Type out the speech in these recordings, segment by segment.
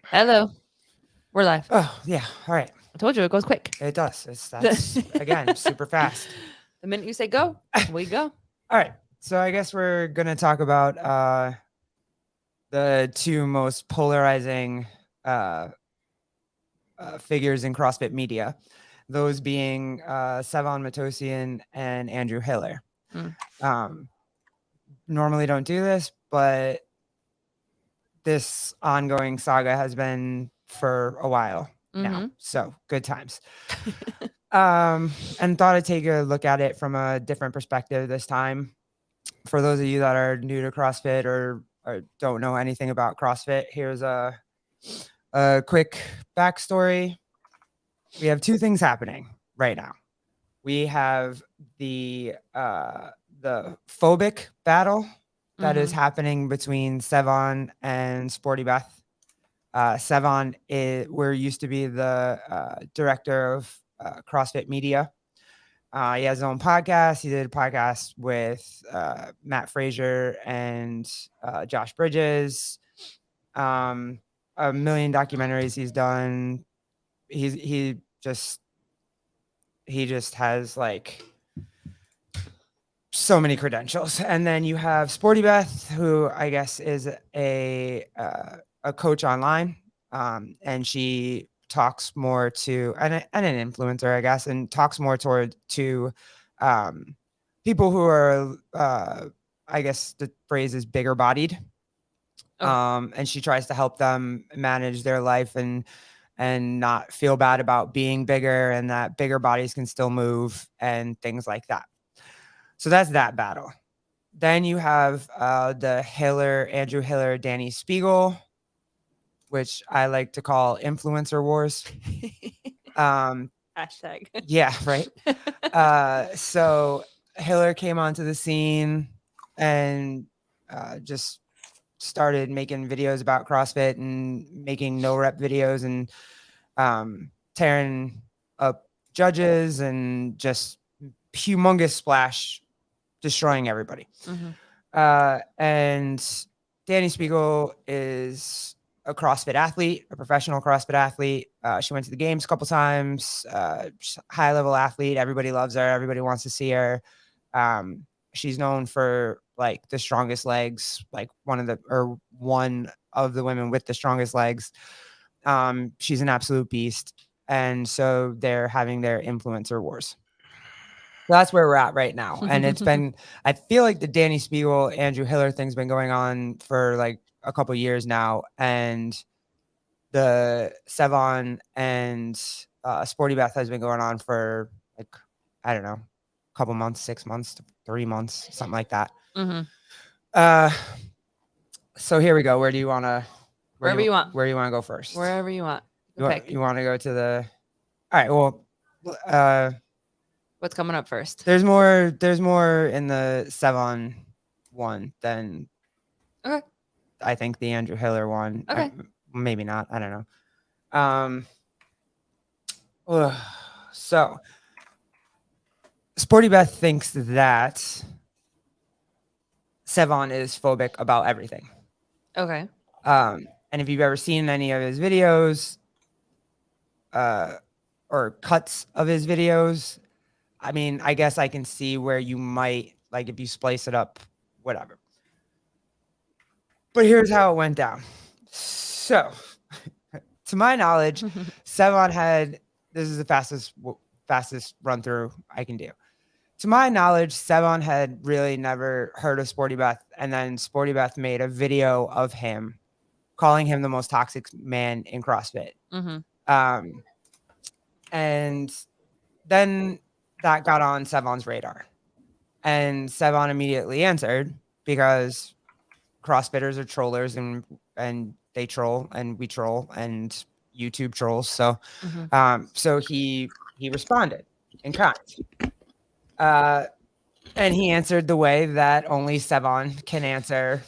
Hello. We're live. Oh, yeah. All right. I told you it goes quick. It does. That's again super fast. The minute you say go, we go. All right. So I guess we're gonna talk about the two most polarizing uh, figures in CrossFit media, those being Sevon Matosian and Andrew Hiller. Mm. Normally don't do this, but this ongoing saga has been for a while now. So good times. And thought I'd take a look at it from a different perspective this time. For those of you that are new to CrossFit or don't know anything about CrossFit, here's a quick backstory. We have two things happening right now. We have the phobic battle that is happening between Sevon and Sporty Beth. Sevon we're used to be the director of CrossFit Media. He has his own podcast. He did a podcast with Matt Frazier and Josh Bridges. A million documentaries he's done. He just has like so many credentials. And then you have Sporty Beth, who I guess is a coach online, and she talks more to and an influencer, I guess, and talks more toward to people who are I guess the phrase is bigger bodied. And she tries to help them manage their life and not feel bad about being bigger, and that bigger bodies can still move and things like that. So that's that battle. Then you have the Andrew Hiller, Danny Spiegel, which I like to call influencer wars. Hashtag. Yeah, right. So Hiller came onto the scene and just started making videos about CrossFit and making no rep videos and tearing up judges and just humongous splash, destroying everybody. And Danny Spiegel is a CrossFit athlete, a professional CrossFit athlete. She went to the games a couple times, high level athlete. Everybody loves her. Everybody wants to see her. She's known for like the strongest legs, like one of the women with the strongest legs. She's an absolute beast. And so they're having their influencer wars. So that's where we're at right now. And it's been, I feel like the Danny Spiegel, Andrew Hiller thing's been going on for like a couple years now. And the Sevon and Sporty Beth has been going on for like, I don't know, a couple months, 6 months, 3 months, something like that. So here we go. Where do you want to, Wherever you want. Where do you want to go first? Wherever you want. You want to go to the, all right, well, what's coming up first? There's more in the Sevon one than I think the Andrew Hiller one. Okay. Maybe not. I don't know. So Sporty Beth thinks that Sevon is phobic about everything. Okay. And if you've ever seen any of his videos, or cuts of his videos, I mean, I guess I can see where you might, like, if you splice it up, whatever. But here's how it went down. So, to my knowledge, Sevon had, this is the fastest run through I can do. To my knowledge, Sevon had really never heard of Sporty Beth, and then Sporty Beth made a video of him calling him the most toxic man in CrossFit. And then that got on Sevon's radar. And Sevon immediately answered, because CrossFitters are trollers, and they troll, and we troll, and YouTube trolls. So so he responded in kind. And he answered the way that only Sevon can answer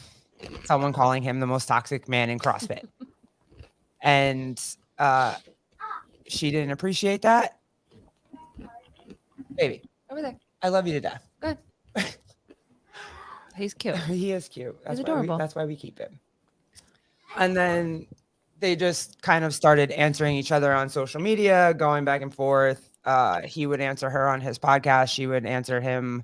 someone calling him the most toxic man in CrossFit. And she didn't appreciate that. Baby, over there. I love you to death. Good. He's cute. He is cute. He's adorable. That's why we keep him. And then they just kind of started answering each other on social media, going back and forth. He would answer her on his podcast. She would answer him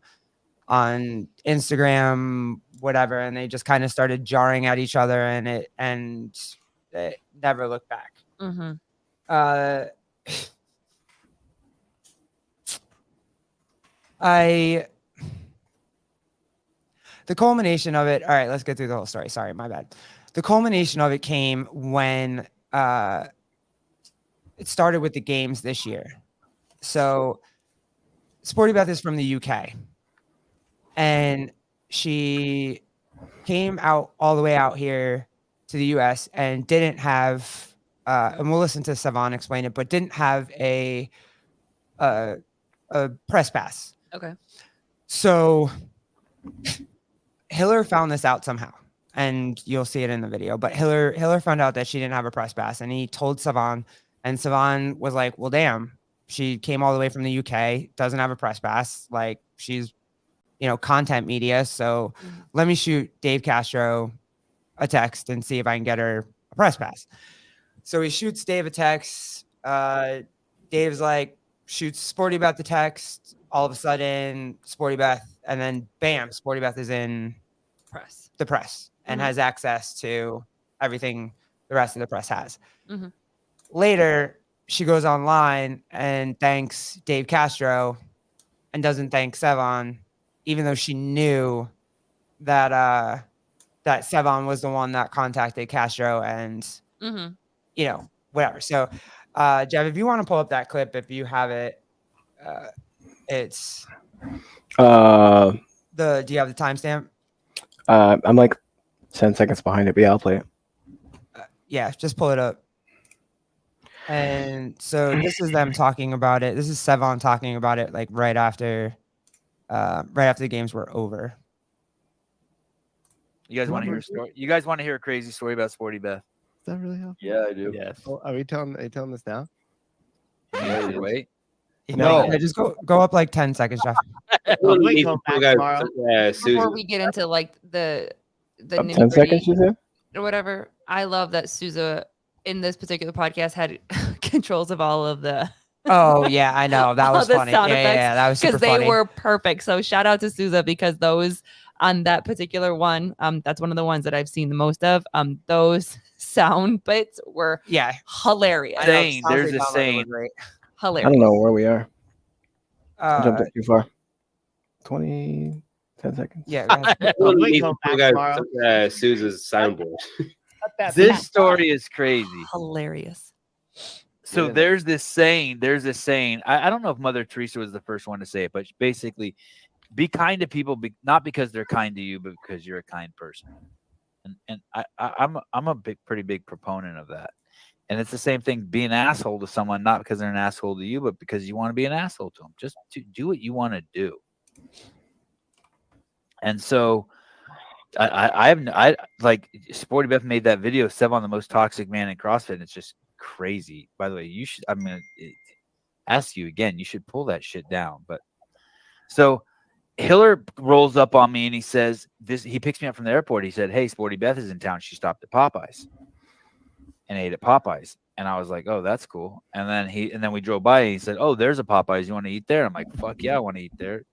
on Instagram, whatever. And they just kind of started jarring at each other, and it never looked back. Mm-hmm. The culmination of it. All right, let's get through the whole story. Sorry, my bad. The culmination of it came when it started with the games this year. So Sporty Beth is from the UK, and she came out all the way out here to the US and didn't have, and we'll listen to Savon explain it, but didn't have a press pass. Okay. So Hiller found this out somehow, and you'll see it in the video. But Hiller found out that she didn't have a press pass, and he told Savon, and Savon was like, "Well, damn, she came all the way from the UK, doesn't have a press pass. Like, she's, content media. So let me shoot Dave Castro a text and see if I can get her a press pass." So he shoots Dave a text. Dave's like, shoots Sporty Beth the text. All of a sudden, Sporty Beth, and then bam, Sporty Beth is in the press and has access to everything the rest of the press has. Mm-hmm. Later, she goes online and thanks Dave Castro and doesn't thank Sevon, even though she knew that that Sevon was the one that contacted Castro and whatever. So Jeff, if you want to pull up that clip, if you have it, it's do you have the timestamp? I'm like 10 seconds behind it, but yeah, I'll play it. Yeah, just pull it up. And so this is them talking about it. This is Sevon talking about it like right after the games were over. You guys want to hear a story? You guys want to hear a crazy story about Sporty Beth? Is that really happening? Yeah, I do. Yes. Well, are you telling this now? Wait. No, yeah, just go up like 10 seconds, Jeff. Before we get into like the 10 seconds, you said? or whatever, I love that Souza in this particular podcast had controls of all of the. Oh yeah, I know, that was funny. Yeah, that was super because they funny. were perfect. So shout out to Souza because those on that particular one, that's one of the ones that I've seen the most of. Those sound bits were hilarious. There's a saying. Hilarious. I don't know where we are. I jumped it too far. 10 seconds. Yeah. Sousa's soundboard. This story is crazy. Hilarious. So there's this saying. I don't know if Mother Teresa was the first one to say it, but basically, be kind to people, not because they're kind to you, but because you're a kind person. And I'm a pretty big proponent of that. And it's the same thing. Be an asshole to someone, not because they're an asshole to you, but because you want to be an asshole to them. Just to do what you want to do. And so, I like Sporty Beth made that video, Sevon, the most toxic man in CrossFit. And it's just crazy. By the way, you should. I'm gonna ask you again. You should pull that shit down. But so Hiller rolls up on me and he says this. He picks me up from the airport. He said, "Hey, Sporty Beth is in town. She stopped at Popeyes and ate at Popeyes." And I was like, "Oh, that's cool." And then we drove by and he said, "Oh, there's a Popeyes. You want to eat there?" I'm like, "Fuck yeah, I want to eat there."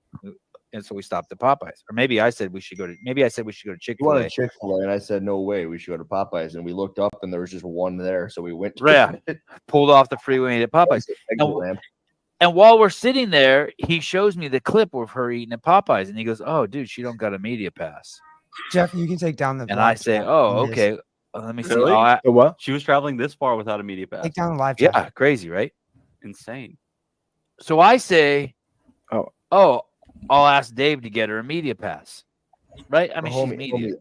And so we stopped at Popeyes. Or maybe I said we should go to Chick-fil-A. You wanted Chick-fil-A, and I said, "No way, we should go to Popeyes." And we looked up, and there was just one there, so we went. Pulled off the freeway and ate at Popeyes. And while we're sitting there, he shows me the clip of her eating at Popeyes, and he goes, "Oh, dude, she don't got a media pass." Jeff, you can take down the. And I say, "Oh, okay. Let me see." Really? What? She was traveling this far without a media pass. Take down the live chat. Yeah, crazy, right? Insane. So I say, "Oh, I'll ask Dave to get her a media pass." Right? I mean, she's media.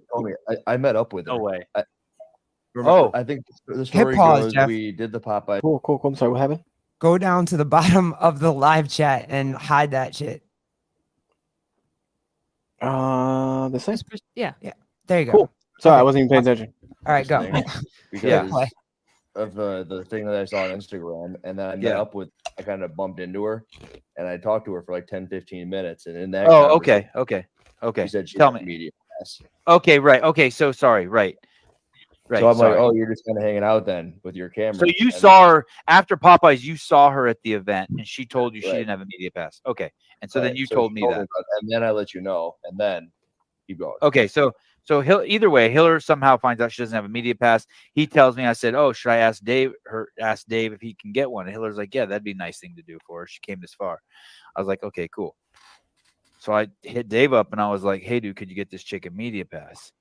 I met up with her. No way. I think the story goes, Jeff. we did the Popeye. Cool. I'm sorry, what happened? Go down to the bottom of the live chat and hide that shit. The same. Yeah. There you go. Cool. Sorry, I wasn't even paying attention. All right, go. Because of the thing that I saw on Instagram, and then I met up with, I kind of bumped into her, and I talked to her for like 10-15 minutes, and in that Okay. she said she Tell had me. media pass. Okay, right. Okay, so sorry, right. Right. So I'm sorry. like, oh, you're just kind of hanging out then with your camera. So you And- saw her after Popeyes. You saw her at the event, and she told you she Right. didn't have a media pass. Okay, and so right. then you So told she me told that. about and then I let you know, and then keep going. Okay, so either way, Hiller somehow finds out she doesn't have a media pass. He tells me, I said, oh, should I ask Dave if he can get one? And Hiller's like, yeah, that'd be a nice thing to do for her. She came this far. I was like, okay, cool. So I hit Dave up and I was like, hey, dude, could you get this chick a media pass?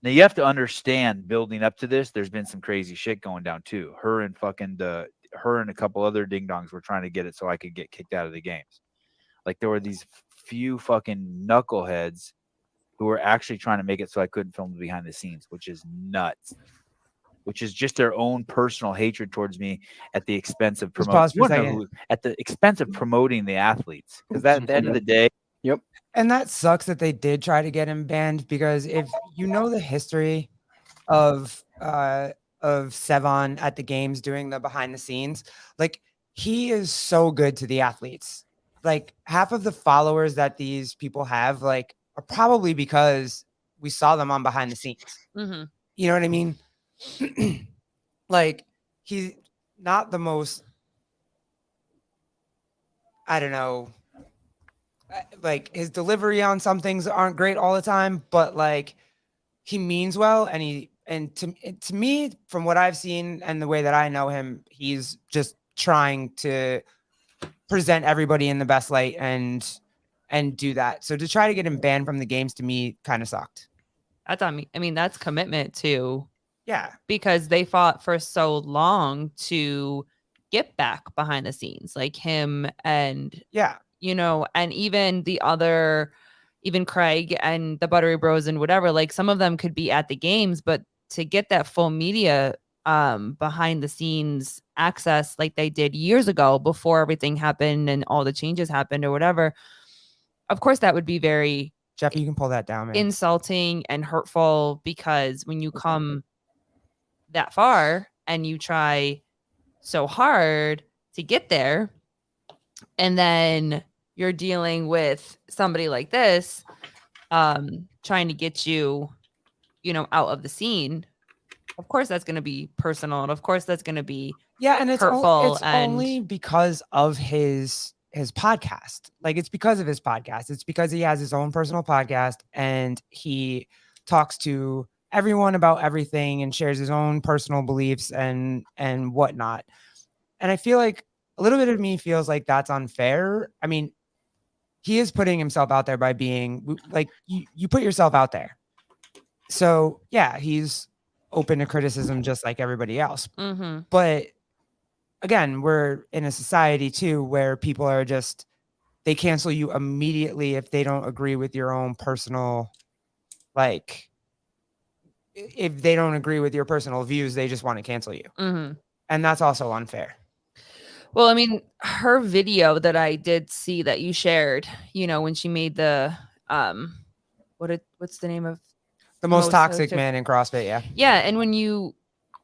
Now you have to understand, building up to this, there's been some crazy shit going down too. Her and a couple other ding dongs were trying to get it so I could get kicked out of the games. Like there were these few fucking knuckleheads who were actually trying to make it so I couldn't film the behind the scenes, which is nuts. Which is just their own personal hatred towards me at the expense of at the expense of promoting the athletes. Because at the end of the day, Yep. And that sucks that they did try to get him banned, because if you know the history of Sevon at the games doing the behind the scenes, like he is so good to the athletes. Like half of the followers that these people have like are probably because we saw them on behind the scenes. Mm-hmm. You know what I mean? Like he's not the most, I don't know, like his delivery on some things aren't great all the time, but like he means well. And to me, from what I've seen and the way that I know him, he's just trying to present everybody in the best light and do that. So to try to get him banned from the games, to me, kind of sucked. That's on me. I mean, that's commitment too. Yeah. Because they fought for so long to get back behind the scenes, like him and and even the other, even Craig and the Buttery Bros and whatever, like some of them could be at the games, but to get that full media behind the scenes access like they did years ago before everything happened and all the changes happened or whatever, of course that would be very Jeff, you can pull that down, man. Insulting and hurtful, because when you come that far and you try so hard to get there, and then you're dealing with somebody like this trying to get you out of the scene, of course that's going to be personal, and of course that's going to be and it's hurtful. It's only because of his podcast. Like it's because of his podcast. It's because he has his own personal podcast and he talks to everyone about everything and shares his own personal beliefs and whatnot. And I feel like a little bit of me feels like that's unfair. I mean, he is putting himself out there by being like, you put yourself out there. So yeah, he's open to criticism just like everybody else. Mm-hmm. But again, we're in a society too where people are just, they cancel you immediately if they don't agree with your own personal, like if they don't agree with your personal views, they just want to cancel you. Mm-hmm. And that's also unfair. Well, I mean, her video that I did see that you shared, when she made the what's the name of the most toxic man in CrossFit? Yeah. And when you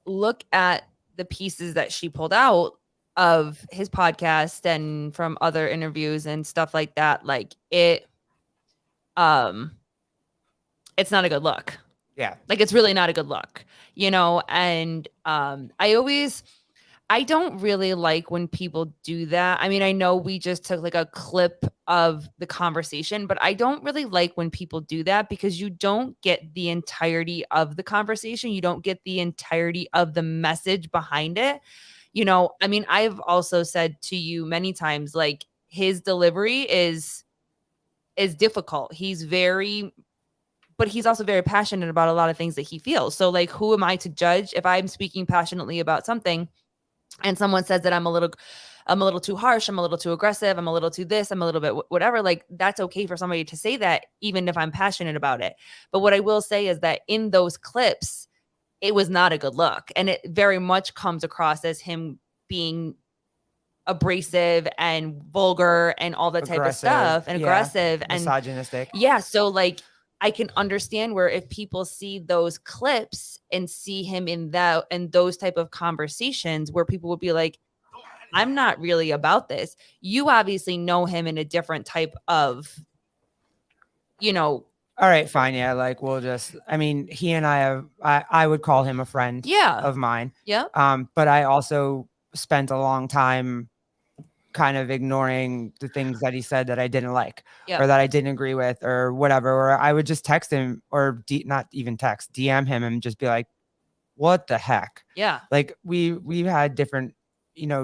look at the pieces that she pulled out of his podcast and from other interviews and stuff like that, like it's not a good look. Yeah. Like it's really not a good look, and I don't really like when people do that. I mean, I know we just took like a clip of the conversation, but I don't really like when people do that, because you don't get the entirety of the conversation. You don't get the entirety of the message behind it. I mean, I've also said to you many times, like his delivery is difficult. But he's also very passionate about a lot of things that he feels. So like, who am I to judge if I'm speaking passionately about something and someone says that I'm a little too harsh, I'm a little too aggressive, I'm a little too this, I'm a little bit whatever, like that's okay for somebody to say that, even if I'm passionate about it. But what I will say is that in those clips, it was not a good look. And it very much comes across as him being abrasive and vulgar and all that type of stuff, and aggressive and misogynistic. Yeah. So like, I can understand where if people see those clips and see him in those type of conversations where people would be like, I'm not really about this. You obviously know him in a different type of, all right, fine. Yeah. Like, we'll just, I mean, he and I would call him a friend Yeah. of mine. Yeah. But I also spent a long time kind of ignoring the things that he said that I didn't like Yeah. or that I didn't agree with or whatever. Or I would just text him or not even text, DM him and just be like, what the heck? Yeah. Like we've had different,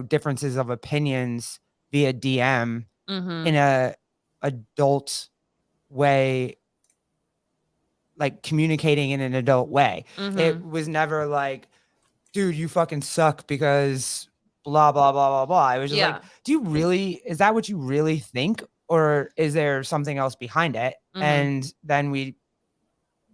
differences of opinions via DM Mm-hmm. in a adult way, like communicating in an adult way. Mm-hmm. It was never like, dude, you fucking suck because blah, blah, blah, blah, blah. I was just like, is that what you really think? Or is there something else behind it? Mhm. And then we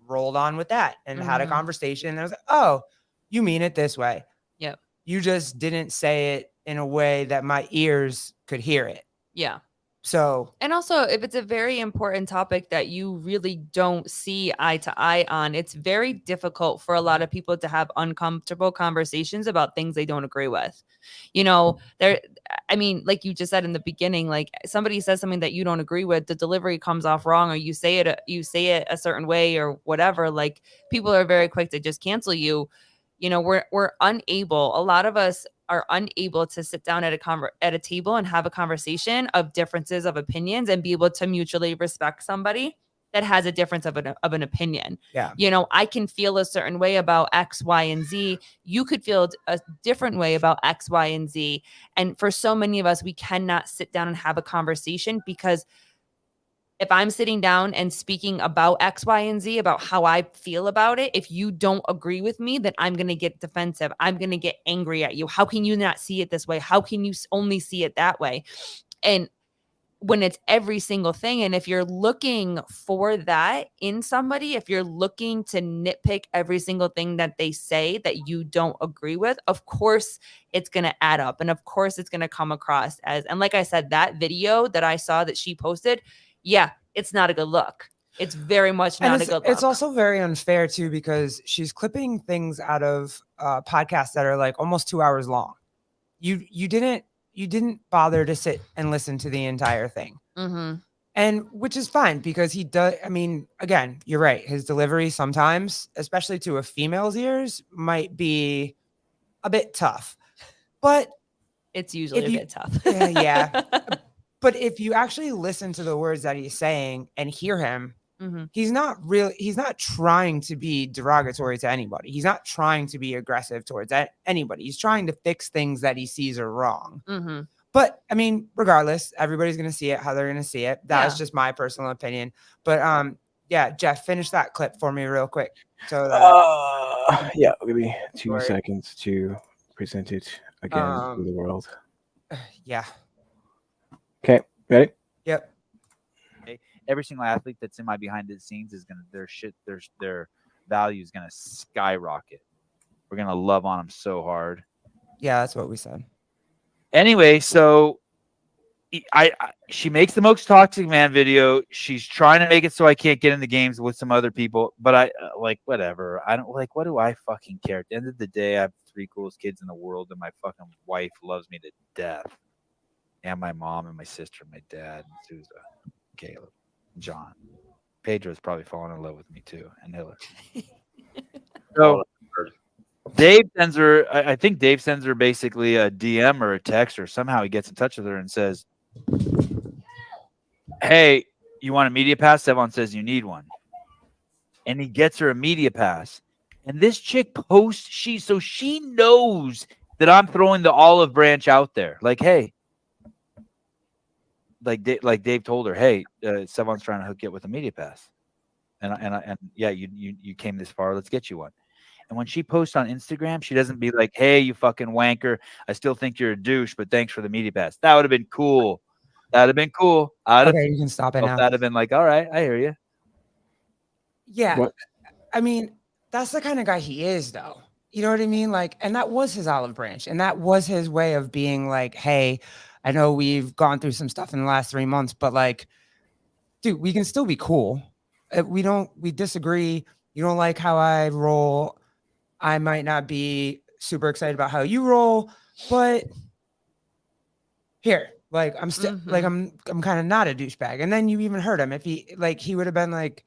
rolled on with that and had a Mhm. conversation. And I was like, oh, you mean it this way. Yep. You just didn't say it in a way that my ears could hear it. Yeah. So, And also, if it's a very important topic that you really don't see eye to eye on, it's very difficult for a lot of people to have uncomfortable conversations about things they don't agree with. I mean, like you just said in the beginning, like somebody says something that you don't agree with, the delivery comes off wrong, or you say it a certain way or whatever, like people are very quick to just cancel you. We're unable, a lot of us are unable to sit down at a table and have a conversation of differences of opinions and be able to mutually respect somebody that has a difference of an opinion. yeah. I can feel a certain way about X, Y, and Z. You could feel a different way about X, Y, and Z. And for so many of us, we cannot sit down and have a conversation because if I'm sitting down and speaking about X, Y, and Z, about how I feel about it, if you don't agree with me, then I'm going to get defensive. I'm going to get angry at you. How can you not see it this way? How can you only see it that way? And when it's every single thing, and if you're looking for that in somebody, if you're looking to nitpick every single thing that they say that you don't agree with, of course it's going to add up. And of course it's going to come across as, and like I said, that video that I saw that she posted, yeah, it's not a good look. It's very much not a good look. It's also very unfair too, because she's clipping things out of podcasts that are like almost 2 hours long. You didn't bother to sit and listen to the entire thing. Mm-hmm. And which is fine because he does. I mean, again, you're right. His delivery sometimes, especially to a female's ears, might be a bit tough, but it's usually a bit tough. Yeah. But if you actually listen to the words that he's saying and hear him, mm-hmm. he's not trying to be derogatory to anybody. He's not trying to be aggressive towards anybody. He's trying to fix things that he sees are wrong. Mm-hmm. But I mean, regardless, everybody's going to see it how they're going to see it. That's just my personal opinion. But yeah, Jeff, finish that clip for me real quick. So that yeah, maybe 2 seconds to present it again to the world. Yeah. Okay, ready? Yep. Okay. Every single athlete that's in my behind the scenes is gonna their value is gonna skyrocket. We're gonna love on them so hard. Yeah, that's what we said. Anyway, so she makes the most toxic man video. She's trying to make it so I can't get in the games with some other people, but I like whatever. I don't like. What do I fucking care? At the end of the day, I have 3 coolest kids in the world, and my fucking wife loves me to death. And my mom and my sister, and my dad, and Sousa, Caleb, John. Pedro's probably falling in love with me too, and Hillary. So Dave sends her, I think Dave sends her basically a DM or a text, or somehow he gets in touch with her and says, hey, you want a media pass? Sevon says you need one. And he gets her a media pass. And this chick posts, so she knows that I'm throwing the olive branch out there. Like, hey, like Dave told her, hey, Sevon's trying to hook you up with a media pass. And yeah, you came this far. Let's get you one. And when she posts on Instagram, she doesn't be like, hey, you fucking wanker. I still think you're a douche, but thanks for the media pass. That would have been cool. That'd have been cool. Okay, you can stop it now. That'd have been like, all right, I hear you. Yeah. What? I mean, that's the kind of guy he is, though. You know what I mean? Like, and that was his olive branch. And that was his way of being like, hey, I know we've gone through some stuff in the last 3 months, but like, dude, we can still be cool. We disagree. You don't like how I roll. I might not be super excited about how you roll, but here, like, I'm still like, I'm kind of not a douchebag. And then you even heard him. If he would have been like,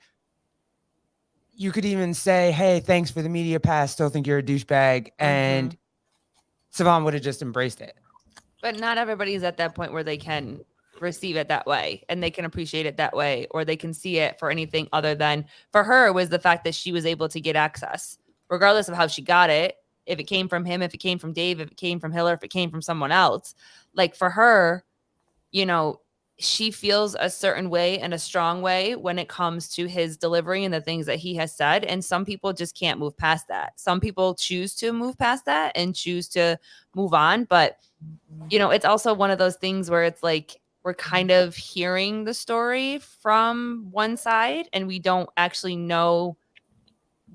you could even say, hey, thanks for the media pass. Still think you're a douchebag. And Savon would have just embraced it. But not everybody's at that point where they can receive it that way and they can appreciate it that way, or they can see it for anything other than, for her, it was the fact that she was able to get access, regardless of how she got it. If it came from him, if it came from Dave, if it came from Hiller, if it came from someone else, like for her, you know, she feels a certain way and a strong way when it comes to his delivery and the things that he has said. And some people just can't move past that. Some people choose to move past that and choose to move on. But, you know, it's also one of those things where it's like, we're kind of hearing the story from one side and we don't actually know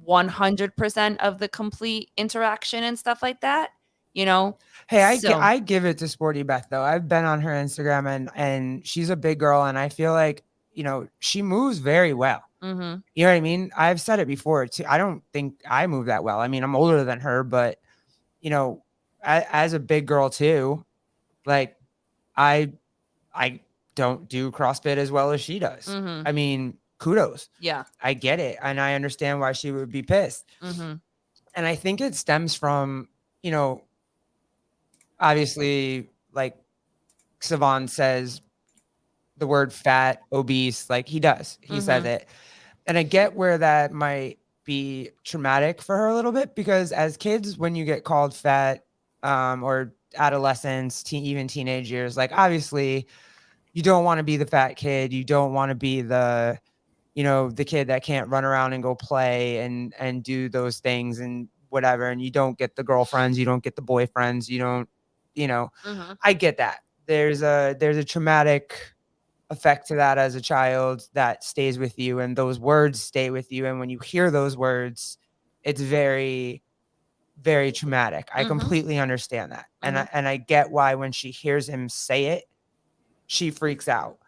100% of the complete interaction and stuff like that, you know? Hey, So- I give it to Sporty Beth though. I've been on her Instagram and she's a big girl, and I feel like, you know, she moves very well. Mhm. You know what I mean? I've said it before too. I don't think I move that well. I mean, I'm older than her, but you know, as a big girl too, like I don't do CrossFit as well as she does. Mhm. I mean, kudos. Yeah. I get it, and I understand why she would be pissed. Mhm. And I think it stems from, you know, obviously, like Savon says the word fat, obese, like he does. He says it. And I get where that might be traumatic for her a little bit, because as kids, when you get called fat, or adolescents, even teenage years, like obviously you don't want to be the fat kid. You don't want to be the, you know, the kid that can't run around and go play and do those things and whatever. And you don't get the girlfriends, you don't get the boyfriends, you don't, you know, I get that. There's a traumatic effect to that as a child that stays with you, and those words stay with you. And when you hear those words, it's very, very traumatic. I completely understand that. And I get why when she hears him say it, she freaks out.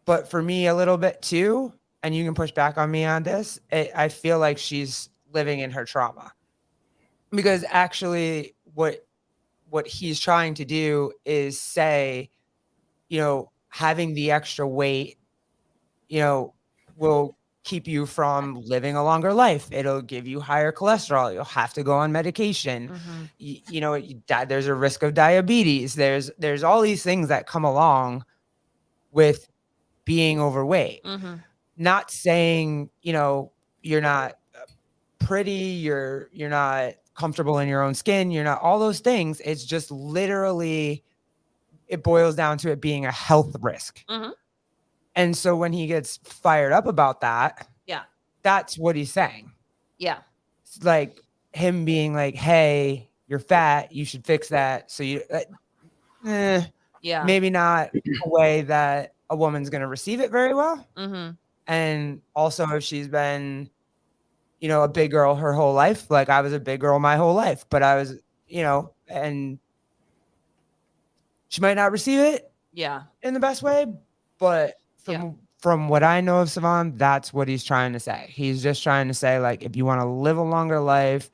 But for me, a little bit too, and you can push back on me on this, I feel like she's living in her trauma, because actually what he's trying to do is say, you know, having the extra weight, you know, will keep you from living a longer life. It'll give you higher cholesterol. You'll have to go on medication. You know, there's a risk of diabetes. There's all these things that come along with being overweight. Not saying, you know, you're not pretty, you're not comfortable in your own skin, you're not all those things. It's just literally, it boils down to it being a health risk. And so when he gets fired up about that, that's what he's saying. It's like him being like, hey, you're fat, you should fix that. So you maybe not a way that a woman's going to receive it very well. And also, if she's been, you know, a big girl her whole life, like I was a big girl my whole life, but I was, you know, and she might not receive it in the best way. But from what I know of Savon, that's what he's trying to say. He's just trying to say, like, if you want to live a longer life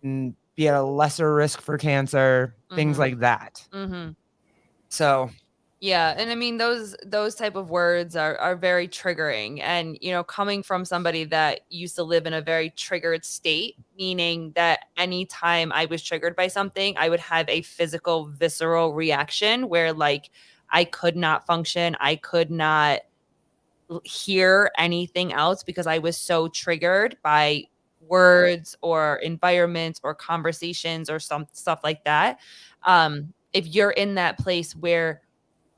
and be at a lesser risk for cancer, things like that. So yeah, and I mean those type of words are very triggering, and you know, coming from somebody that used to live in a very triggered state, meaning that anytime I was triggered by something, I would have a physical, visceral reaction where like I could not function, I could not hear anything else because I was so triggered by words or environments or conversations or some stuff like that. If you're in that place where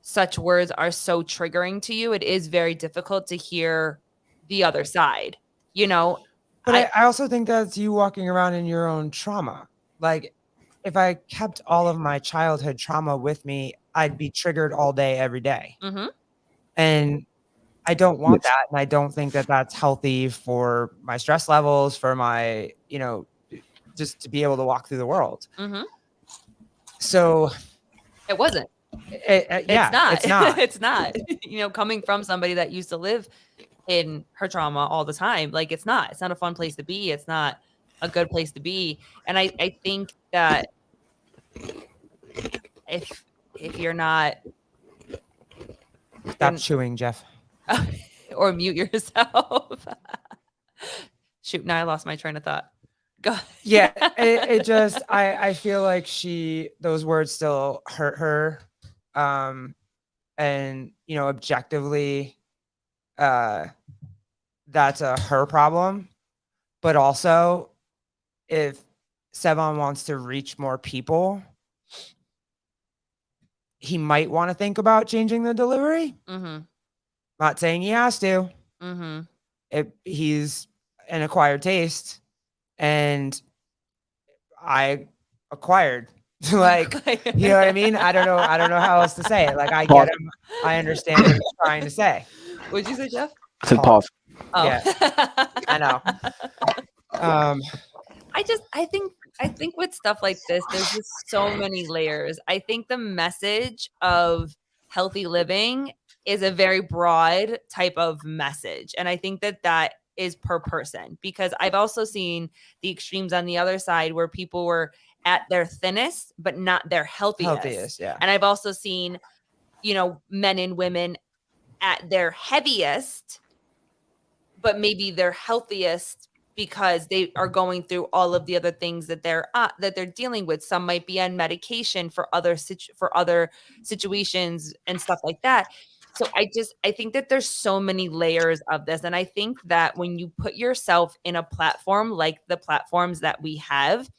such words are so triggering to you, it is very difficult to hear the other side, you know? But I also think that's you walking around in your own trauma. Like, if I kept all of my childhood trauma with me, I'd be triggered all day, every day. And I don't want that. And I don't think that that's healthy for my stress levels, for my, you know, just to be able to walk through the world. So it wasn't. Yeah, it's not. It's not. You know, coming from somebody that used to live in her trauma all the time, like it's not a fun place to be. It's not a good place to be. And I think that if you're not, stop chewing, Jeff, or mute yourself. Shoot, now I lost my train of thought. Go. Yeah, it just I feel like those words still hurt her. And objectively, that's her problem. But also, if Sevon wants to reach more people, he might want to think about changing the delivery. Mm-hmm. Not saying he has to. Mm-hmm. He's an acquired taste, and I acquired. Like, you know what I mean? I don't know how else to say it. Like, I get him. I understand what he's trying to say. What'd you say, Jeff? I said pause. Oh. Yeah, I know. I think with stuff like this, there's just so many layers. I think the message of healthy living is a very broad type of message. And I think that is per person, because I've also seen the extremes on the other side where people were at their thinnest, but not their healthiest. Yeah. And I've also seen, men and women at their heaviest, but maybe they're healthiest because they are going through all of the other things that they're dealing with. Some might be on medication for other situations and stuff like that. So I think that there's so many layers of this. And I think that when you put yourself in a platform like the platforms that we have,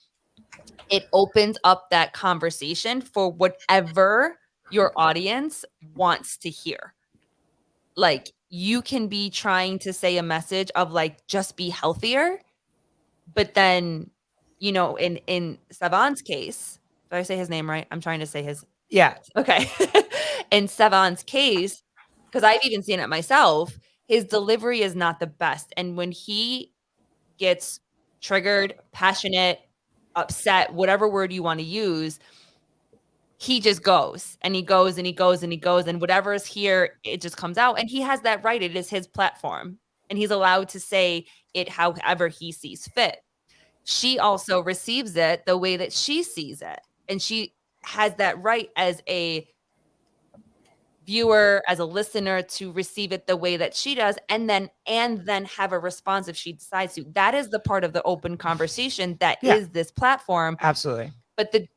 it opens up that conversation for whatever your audience wants to hear. Like, you can be trying to say a message of like, just be healthier. But then, in Sevon's case, did I say his name right? I'm trying to say his. Yeah. Okay. In Sevon's case, because I've even seen it myself, his delivery is not the best. And when he gets triggered, passionate, upset, whatever word you want to use, he just goes and he goes and he goes and he goes, and whatever is here, it just comes out. And he has that right. It is his platform, and he's allowed to say it however he sees fit. She also receives it the way that she sees it, and she has that right as a viewer, as a listener, to receive it the way that she does, and then have a response if she decides to. That is the part of the open conversation that is this platform. Absolutely. But the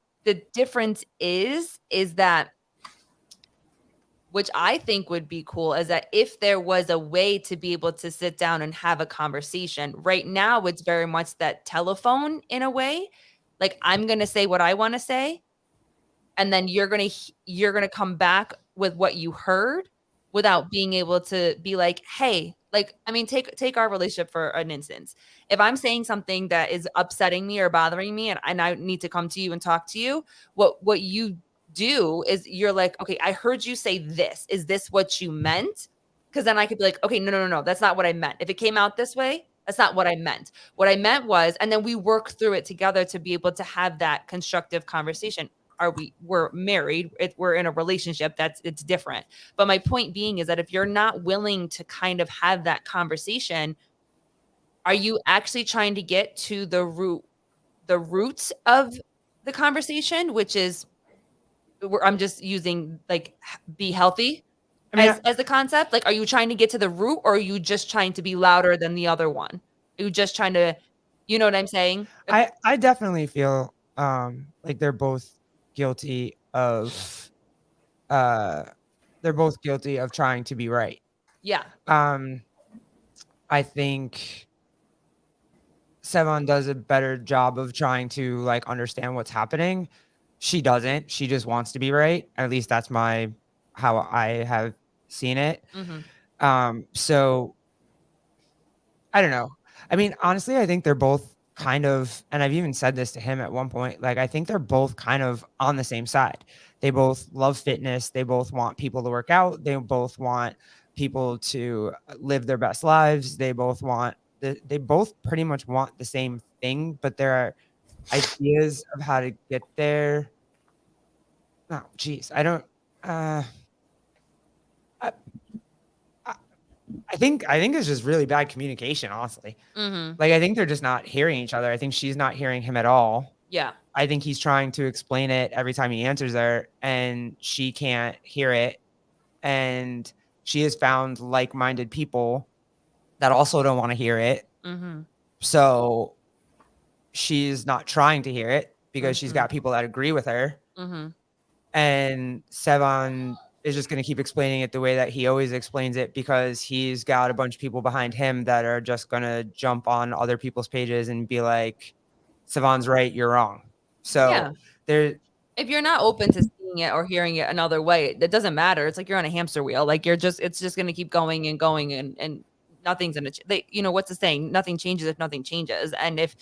difference is that, which I think would be cool, is that if there was a way to be able to sit down and have a conversation. Right now, it's very much that telephone in a way. Like, I'm going to say what I want to say, and then you're going to come back with what you heard without being able to be like, hey, like, I mean, take our relationship for an instance. If I'm saying something that is upsetting me or bothering me, and I need to come to you and talk to you, what you do is you're like, okay, I heard you say this. Is this what you meant? Because then I could be like, okay, no, that's not what I meant. If it came out this way, that's not what I meant. What I meant was, and then we work through it together to be able to have that constructive conversation. We're married, we're in a relationship, it's different. But my point being is that if you're not willing to kind of have that conversation, are you actually trying to get to the roots of the conversation, which is, I'm just using like be healthy as the concept? Like, are you trying to get to the root, or are you just trying to be louder than the other one? Are you just trying to, you know what I'm saying? I definitely feel like they're both guilty of trying to be right. Yeah. I think Sevon does a better job of trying to like understand what's happening. She doesn't. She just wants to be right. At least that's how I have seen it. Mm-hmm. So I don't know. I mean, honestly, I think they're both kind of, and I've even said this to him at one point, like, I think they're both kind of on the same side. They both love fitness. They both want people to work out. They both want people to live their best lives. They both pretty much want the same thing, but there are ideas of how to get there. Oh, geez. I don't, I think it's just really bad communication, honestly. Mm-hmm. Like, I think they're just not hearing each other. I think she's not hearing him at all. Yeah. I think he's trying to explain it every time he answers her, and she can't hear it. And she has found like-minded people that also don't want to hear it. Mm-hmm. So she's not trying to hear it because she's got people that agree with her. Mm-hmm. And Sevan is just going to keep explaining it the way that he always explains it, because he's got a bunch of people behind him that are just going to jump on other people's pages and be like, Sevan's right, you're wrong. So Yeah. If you're not open to seeing it or hearing it another way, it doesn't matter. It's like you're on a hamster wheel. Like it's just going to keep going and going, and nothing's going to, what's the saying? Nothing changes if nothing changes. And if,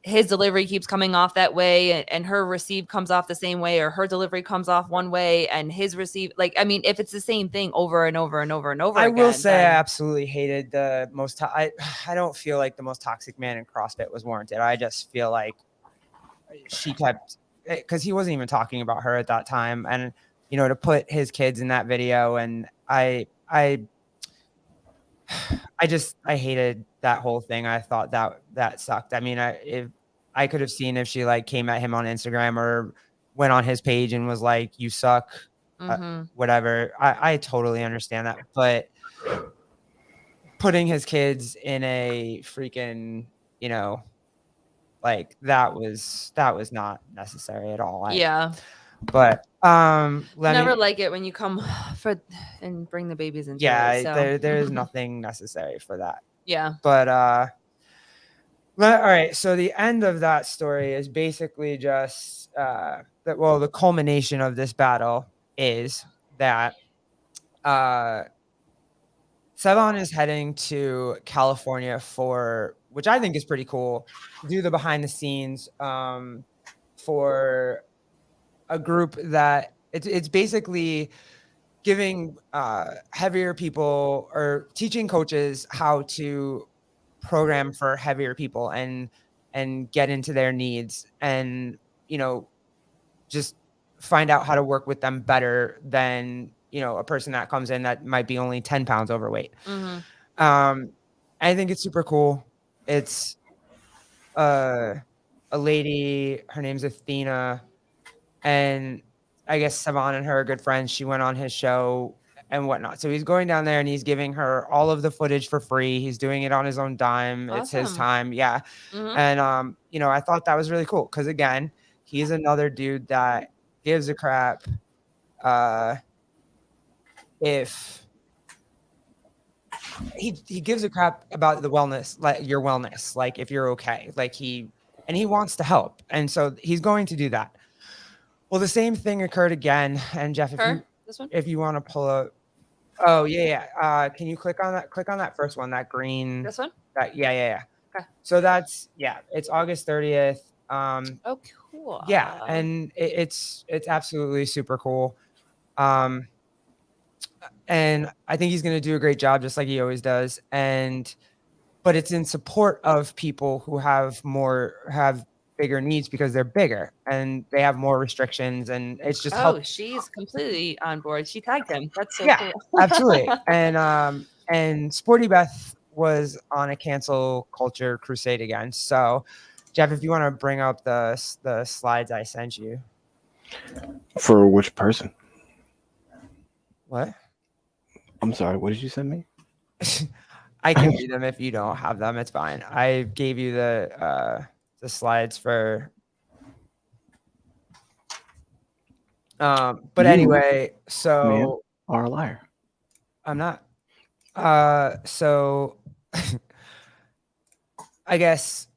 his delivery keeps coming off that way and her receive comes off the same way, or her delivery comes off one way and his receive, if it's the same thing over and over and over and over I again. will say I absolutely hated the most, I don't feel like the most toxic man in CrossFit was warranted. I just feel like she kept, because he wasn't even talking about her at that time. And, to put his kids in that video, and I hated that whole thing. I thought that sucked. I mean, if I could have seen if she came at him on Instagram or went on his page and was like, you suck, whatever. I totally understand that. But putting his kids in a freaking, that was not necessary at all. But never like it when you come and bring the babies into it. So. There's nothing necessary for that. Yeah. But all right. So the end of that story is basically just the culmination of this battle is that Sevan is heading to California for, which I think is pretty cool, to do the behind the scenes for a group that it's basically giving heavier people or teaching coaches how to program for heavier people and get into their needs and, just find out how to work with them better than, a person that comes in that might be only 10 pounds overweight. I think it's super cool. It's a lady, her name's Athena, and I guess Sevan and her are good friends. She went on his show and whatnot. So he's going down there and he's giving her all of the footage for free. He's doing it on his own dime. Awesome. It's his time. Yeah. And, I thought that was really cool. Cause again, he's another dude that gives a crap. If he gives a crap about the wellness, like your wellness, like if you're okay, he wants to help. And so he's going to do that. Well, the same thing occurred again. And Jeff, if you want to pull up, oh yeah. Can you click on that? Click on that first one, that green. This one? Yeah. Okay. So it's August 30th. Oh, cool. Yeah, and it's absolutely super cool. And I think he's going to do a great job, just like he always does. But it's in support of people who have bigger needs because they're bigger and they have more restrictions, and it's just she's completely on board. She tagged him. That's so cool. Absolutely. And Sporty Beth was on a cancel culture crusade again. So Jeff, if you want to bring up the slides I sent you. For which person? What? I'm sorry, what did you send me? I can read them if you don't have them. It's fine. I gave you the slides for. But anyway, so are a liar. I'm not. So I guess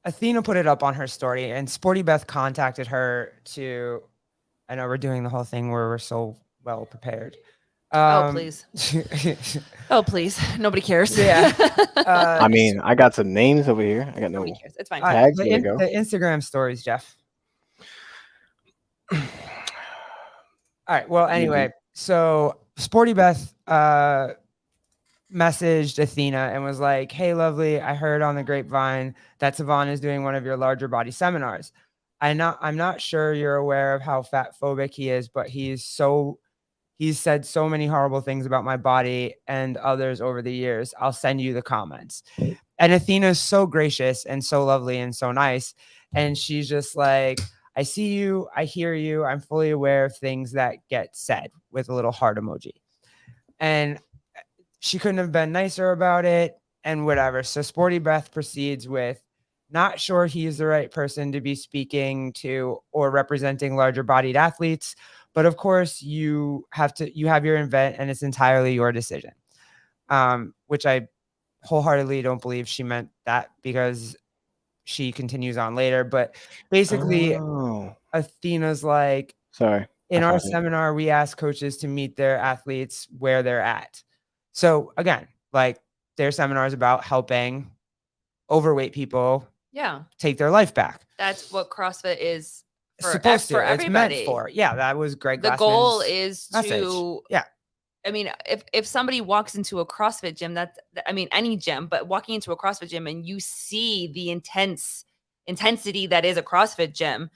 Athena put it up on her story, and Sporty Beth contacted her to. I know we're doing the whole thing where we're so well prepared. Oh, please. Oh, please. Nobody cares. Yeah. I mean, I got some names over here. I got no cares. It's fine. tags. The Instagram stories, Jeff. All right. Well, anyway, so Sporty Beth messaged Athena and was like, "Hey, lovely, I heard on the grapevine that Sevan is doing one of your larger body seminars. I'm not sure you're aware of how fat phobic he is, but he's said so many horrible things about my body and others over the years. I'll send you the comments." And Athena's so gracious and so lovely and so nice. And she's just like, "I see you. I hear you. I'm fully aware of things that get said," with a little heart emoji. And she couldn't have been nicer about it. and whatever. So Sporty Beth proceeds with, not sure he's the right person to be speaking to or representing larger bodied athletes, but of course you have your event and it's entirely your decision. Which I wholeheartedly don't believe she meant that, because she continues on later. But basically, Athena's like, sorry. In our seminar, we ask coaches to meet their athletes where they're at. So again, like, their seminar is about helping overweight people take their life back. That's what CrossFit is supposed to. For it's everybody. meant for. Yeah, that was Greg The Glassman's goal is message. to I mean, if somebody walks into a CrossFit gym, any gym, but walking into a CrossFit gym and you see the intensity that is a CrossFit gym,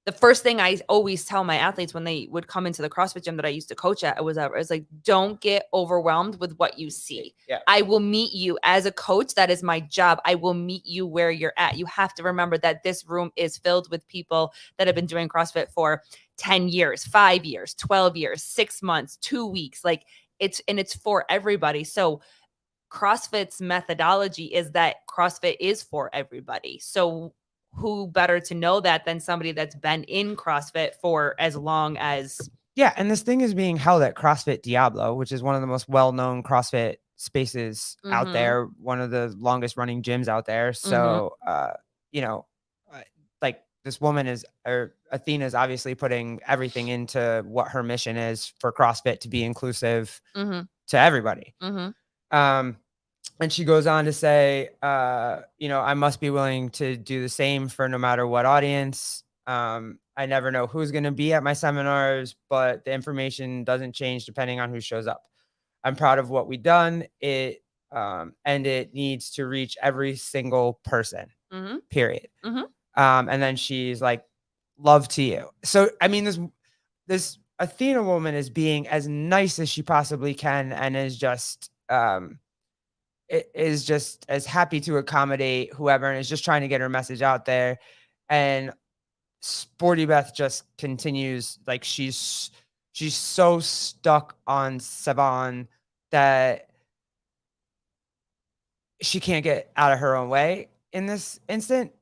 the first thing I always tell my athletes when they would come into the CrossFit gym that I used to coach at, was like, don't get overwhelmed with what you see. Yeah. I will meet you as a coach. That is my job. I will meet you where you're at. You have to remember that this room is filled with people that have been doing CrossFit for 10 years, 5 years, 12 years, 6 months, 2 weeks. Like, it's for everybody. So CrossFit's methodology is that CrossFit is for everybody. So who better to know that than somebody that's been in CrossFit for as long as. Yeah. And this thing is being held at CrossFit Diablo, which is one of the most well-known CrossFit spaces out there, one of the longest running gyms out there. So, like, this woman Athena is obviously putting everything into what her mission is for CrossFit to be inclusive to everybody. And she goes on to say, I must be willing to do the same for no matter what audience. I never know who's going to be at my seminars, but the information doesn't change depending on who shows up. I'm proud of what we've done. And it needs to reach every single person, period. And then she's like, love to you. So, I mean, this Athena woman is being as nice as she possibly can, and is just as happy to accommodate whoever, and is just trying to get her message out there. And Sporty Beth just continues, like, she's so stuck on Sevan that she can't get out of her own way in this instant.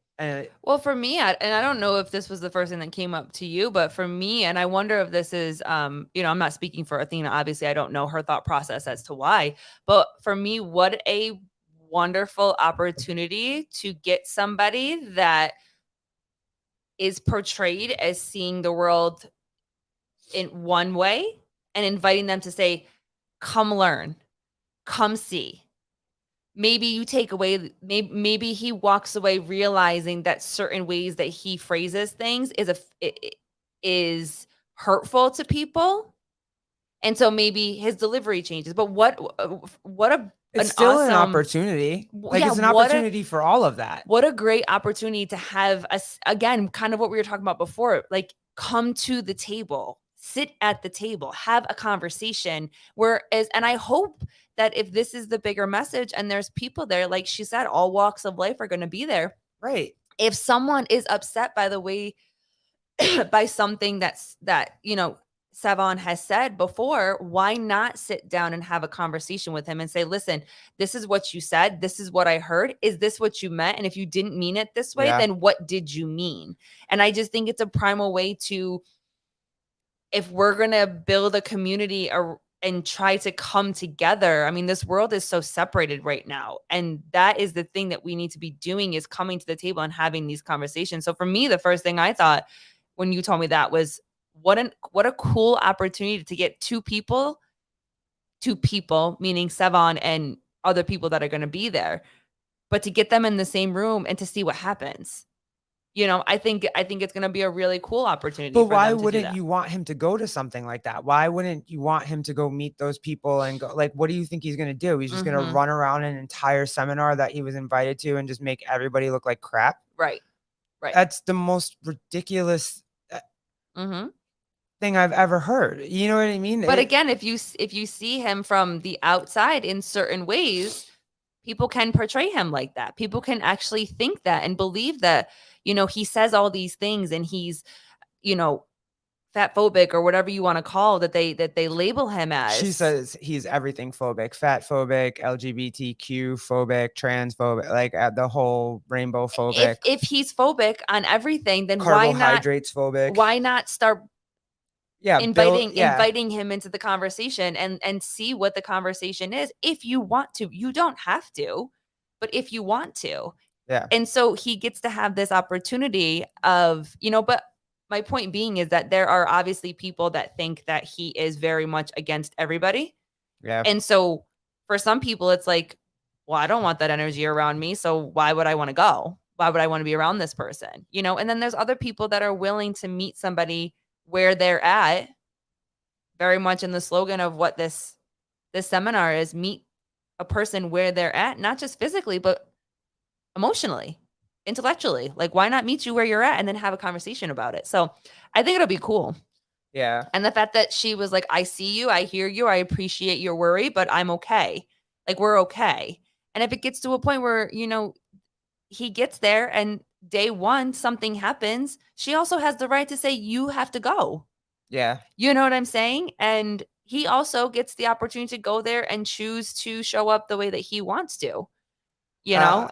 Well, for me, and I don't know if this was the first thing that came up to you, but for me, and I wonder if this is, I'm not speaking for Athena. Obviously, I don't know her thought process as to why, but for me, what a wonderful opportunity to get somebody that is portrayed as seeing the world in one way and inviting them to say, come learn, come see. Maybe you take away, maybe he walks away realizing that certain ways that he phrases things is hurtful to people. And so maybe his delivery changes. But it's still an opportunity. Like, it's an opportunity for all of that. What a great opportunity to have us, again, kind of what we were talking about before, like, come to the table, sit at the table, have a conversation. And I hope that if this is the bigger message and there's people there, like she said, all walks of life are going to be there. Right. If someone is upset by the way, by something that Sevan has said before, why not sit down and have a conversation with him and say, listen, this is what you said. This is what I heard. Is this what you meant? And if you didn't mean it this way, then what did you mean? And I just think it's a primal way to, if we're going to build a community and try to come together. I mean, this world is so separated right now. And that is the thing that we need to be doing, is coming to the table and having these conversations. So for me, the first thing I thought when you told me that was, what a cool opportunity to get two people, meaning Sevan and other people that are going to be there, but to get them in the same room and to see what happens. I think it's going to be a really cool opportunity. But why wouldn't you want him to go to something like that? Why wouldn't you want him to go meet those people and go, like, what do you think he's going to do? He's just going to run around an entire seminar that he was invited to and just make everybody look like crap? Right. That's the most ridiculous thing I've ever heard. You know what I mean? But again, if you see him from the outside in certain ways, people can portray him like that. People can actually think that and believe that, he says all these things and he's, fat phobic or whatever you want to call that they label him as. She says he's everything phobic, fat phobic, LGBTQ phobic, trans phobic, like the whole rainbow phobic. If he's phobic on everything, then why not carbohydrates phobic. why not start Yeah, inviting him into the conversation and see what the conversation is if you want to. You don't have to, but if you want to. Yeah. And so he gets to have this opportunity of, but my point being is that there are obviously people that think that he is very much against everybody. Yeah. And so for some people, it's like, well, I don't want that energy around me. So why would I want to go? Why would I want to be around this person? And then there's other people that are willing to meet somebody where they're at, very much in the slogan of what this seminar is, meet a person where they're at, not just physically, but emotionally, intellectually. Like, why not meet you where you're at and then have a conversation about it? So I think it'll be cool. Yeah. And the fact that she was like, I see you, I hear you, I appreciate your worry, but I'm okay. Like, we're okay. And if it gets to a point where, he gets there and day one, something happens, she also has the right to say, you have to go. Yeah. You know what I'm saying? And he also gets the opportunity to go there and choose to show up the way that he wants to,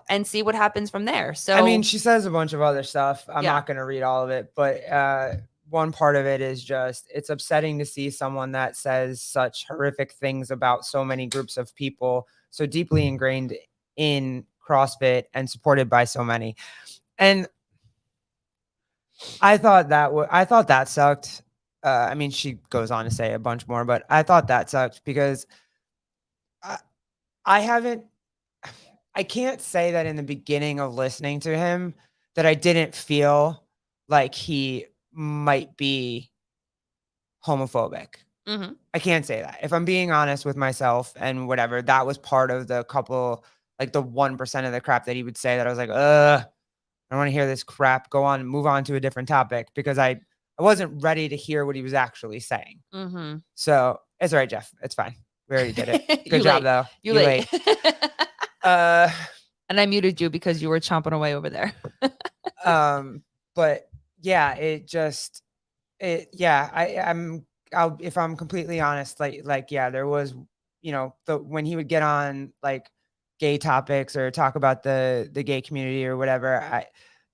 and see what happens from there. So, I mean, she says a bunch of other stuff. I'm Yeah. not going to read all of it, but one part of it is just, it's upsetting to see someone that says such horrific things about so many groups of people, so deeply ingrained in CrossFit and supported by so many. And I thought that sucked. I mean, she goes on to say a bunch more, but I thought that sucked because I can't say that in the beginning of listening to him that I didn't feel like he might be homophobic. Mm-hmm. I can't say that. If I'm being honest with myself and whatever, that was part of the couple, like the 1% of the crap that he would say that I was like, I don't want to hear this crap. Go on, move on to a different topic, because I wasn't ready to hear what he was actually saying. Mm-hmm. So it's all right, Jeff. It's fine. We already did it. Good late. job, though. You late. And I muted you because you were chomping away over there. But yeah, if I'm completely honest, yeah, there was, when he would get on like gay topics or talk about the gay community or whatever,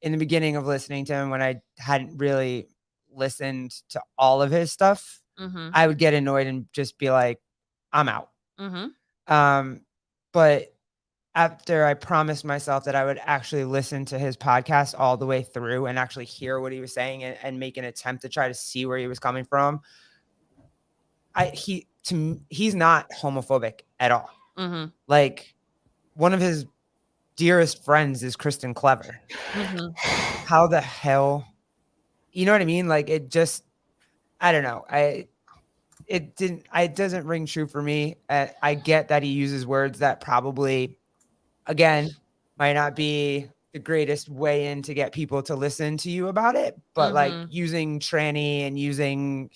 in the beginning of listening to him, when I hadn't really listened to all of his stuff, Mm-hmm. I would get annoyed and just be like, I'm out. Mm-hmm. But after I promised myself that I would actually listen to his podcast all the way through and actually hear what he was saying and make an attempt to try to see where he was coming from, he's not homophobic at all. Mm-hmm. Like, one of his dearest friends is Kristen Clever. Mm-hmm. How the hell, you know what I mean? Like, it just, I don't know. It doesn't ring true for me. I get that he uses words that probably, again, might not be the greatest way in to get people to listen to you about it, but like using tranny and using,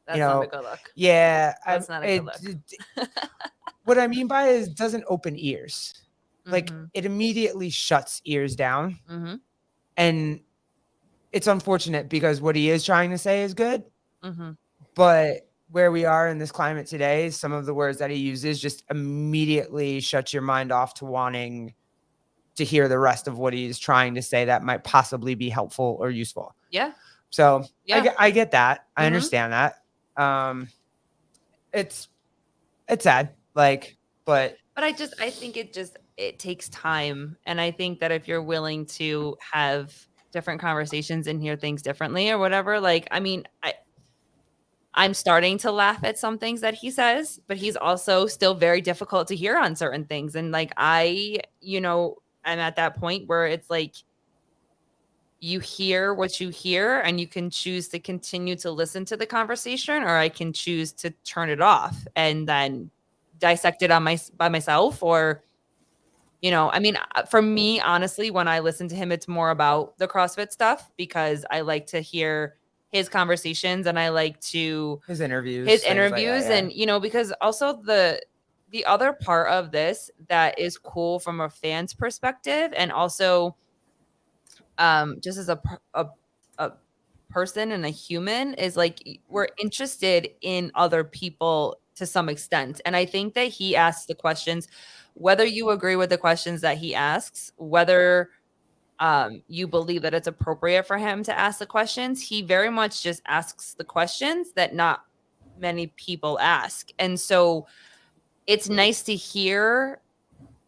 That's not a good look. Yeah. That's not a good look. What I mean by it is, doesn't open ears. Like, it immediately shuts ears down. Mm-hmm. And it's unfortunate because what he is trying to say is good. Mm-hmm. But where we are in this climate today, some of the words that he uses just immediately shuts your mind off to wanting to hear the rest of what he's trying to say that might possibly be helpful or useful. Yeah. So yeah. I get that. I understand that. It's sad. Like, but I think it takes time. And I think that if you're willing to have different conversations and hear things differently or whatever, like, I mean, I'm starting to laugh at some things that he says, but he's also still very difficult to hear on certain things. And like, I'm at that point where it's like, you hear what you hear and you can choose to continue to listen to the conversation, or I can choose to turn it off and then dissect it by myself. Or, I mean, for me, honestly, when I listen to him, it's more about the CrossFit stuff, because I like to hear his conversations and I like to his interviews like that, and because also the other part of this that is cool from a fan's perspective, and also just as a person and a human is like we're interested in other people to some extent. And I think that he asks the questions, whether you agree with the questions that he asks, whether you believe that it's appropriate for him to ask the questions, he very much just asks the questions that not many people ask. And so it's nice to hear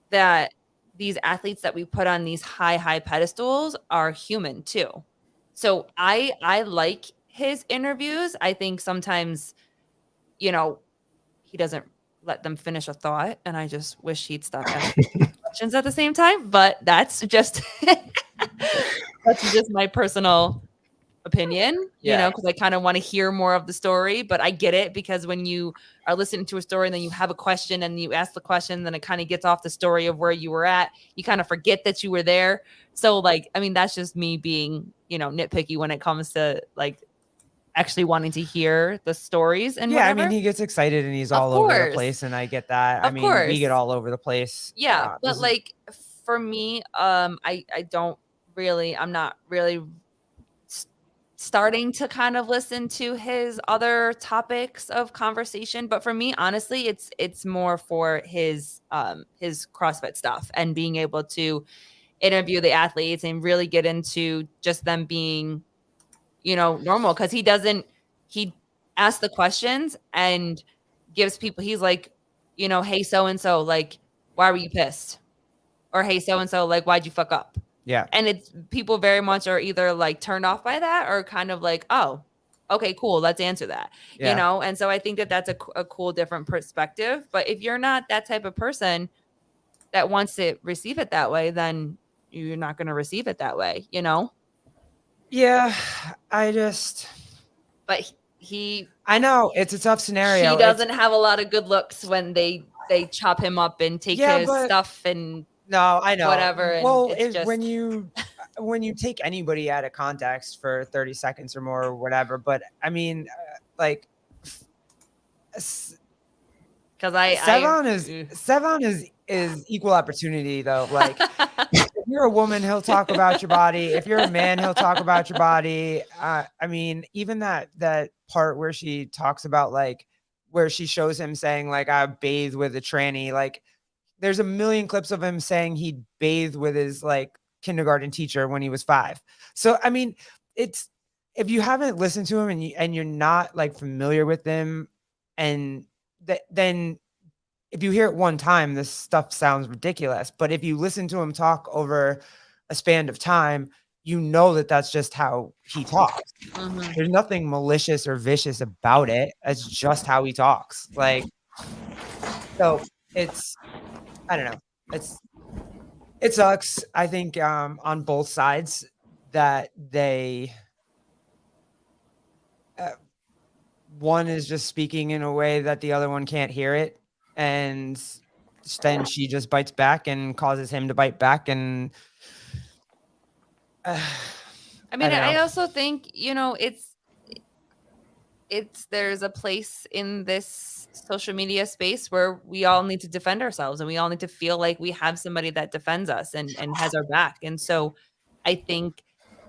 that these athletes that we put on these high pedestals are human too. So I like his interviews. I think sometimes, you know, he doesn't let them finish a thought, and I just wish he'd stop asking questions at the same time. But that's just that's just my personal opinion, because I kind of want to hear more of the story. But I get it, because when you are listening to a story and then you have a question and you ask the question, then it kind of gets off the story of where you were at. You kind of forget that you were there. So like, I mean, that's just me being, nitpicky when it comes to like actually wanting to hear the stories and whatever. I mean, he gets excited and he's all over the place, and I get that. I mean, we get all over the place. But like for me, I'm not really starting to kind of listen to his other topics of conversation. But for me, honestly, it's more for his CrossFit stuff and being able to interview the athletes and really get into just them being, normal. Cause he asks the questions and gives people, he's like, hey, so-and-so, like, why were you pissed? Or, hey, so-and-so, like, why'd you fuck up? Yeah. And it's people very much are either like turned off by that or kind of like, oh, okay, cool. Let's answer that, And so I think that that's a cool, different perspective. But if you're not that type of person that wants to receive it that way, then you're not going to receive it that way, Yeah. But I know it's a tough scenario. He doesn't have a lot of good looks when they chop him up and take his stuff and no, I know whatever. Well, and it's just... when you take anybody out of context for 30 seconds or more or whatever, but I mean, like, because Sevon is equal opportunity though. Like, if you're a woman, he'll talk about your body. If you're a man, he'll talk about your body. I mean, even that part where she talks about like where she shows him saying like I bathe with a tranny, like there's a million clips of him saying he bathed with his like kindergarten teacher when he was 5. So I mean, it's, if you haven't listened to him and you're not like familiar with him, and then if you hear it one time, this stuff sounds ridiculous. But if you listen to him talk over a span of time, you know that that's just how he talks. Mm-hmm. There's nothing malicious or vicious about it. It's just how he talks. Like, so it's, I don't know. It sucks. I think on both sides that they, one is just speaking in a way that the other one can't hear it. And then she just bites back and causes him to bite back. And I mean, I also think, there's a place in this social media space where we all need to defend ourselves and we all need to feel like we have somebody that defends us and has our back. And so I think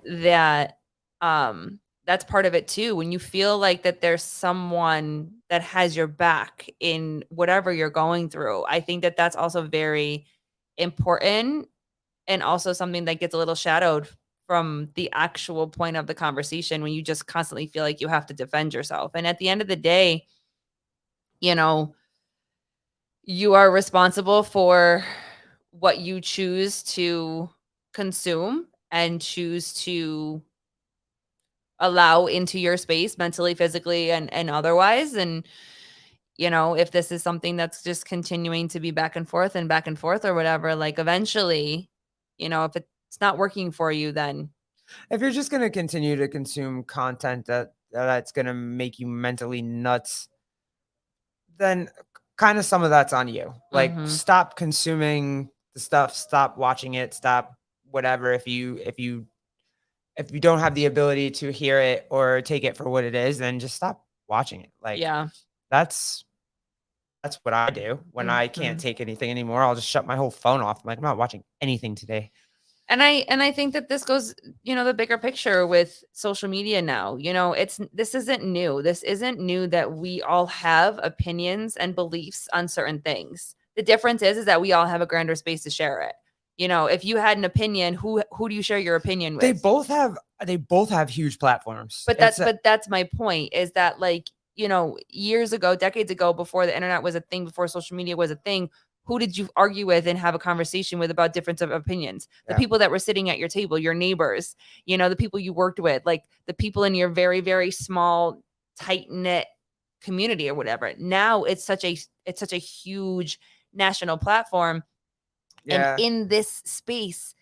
that that's part of it too. When you feel like that there's someone that has your back in whatever you're going through, I think that that's also very important, and also something that gets a little shadowed from the actual point of the conversation when you just constantly feel like you have to defend yourself. And at the end of the day, you are responsible for what you choose to consume and choose to allow into your space mentally, physically, and otherwise. And, if this is something that's just continuing to be back and forth or whatever, like eventually, if it's not working for you, then if you're just going to continue to consume content that's going to make you mentally nuts, then kind of some of that's on you. Like, stop consuming the stuff, stop watching it, stop whatever. If you don't have the ability to hear it or take it for what it is, then just stop watching it. Like, that's what I do when I can't take anything anymore. I'll just shut my whole phone off. I'm like, I'm not watching anything today. And I think that this goes, the bigger picture with social media now. This isn't new. This isn't new that we all have opinions and beliefs on certain things. The difference is that we all have a grander space to share it. If you had an opinion, who do you share your opinion with? They both have huge platforms. But that's my point, is that, like, years ago, decades ago, before the internet was a thing, before social media was a thing, who did you argue with and have a conversation with about difference of opinions? The Yeah. people that were sitting at your table, your neighbors, the people you worked with, like the people in your very, very small, tight-knit community or whatever. Now it's such a huge national platform. Yeah. And in this space,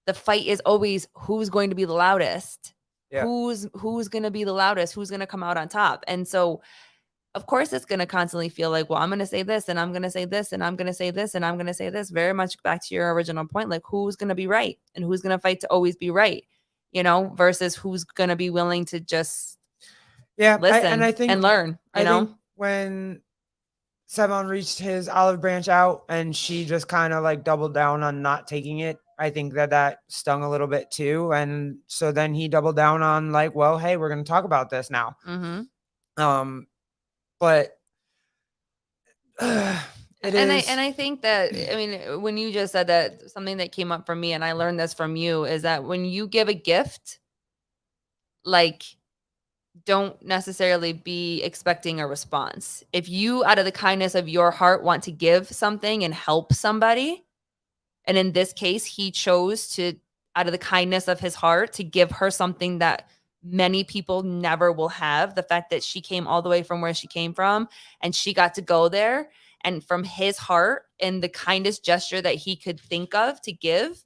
the fight is always who's going to be the loudest. Yeah. Who's going to be the loudest? Who's going to come out on top? And so, of course, it's going to constantly feel like, well, I'm going to say this, and I'm going to say this, and I'm going to say this, and I'm going to say this. Very much back to your original point, like who's going to be right and who's going to fight to always be right, versus who's going to be willing to just listen I think and learn. Think when Sevon reached his olive branch out and she just kind of like doubled down on not taking it, I think that stung a little bit too. And so then he doubled down on like, well, hey, we're going to talk about this now. Mm-hmm. But I think that, I mean, when you just said that, something that came up for me, and I learned this from you, is that when you give a gift, like, don't necessarily be expecting a response. If you, out of the kindness of your heart, want to give something and help somebody, and in this case, he chose to, out of the kindness of his heart, to give her something that many people never will have. The fact that she came all the way from where she came from and she got to go there, and from his heart, and the kindest gesture that he could think of to give,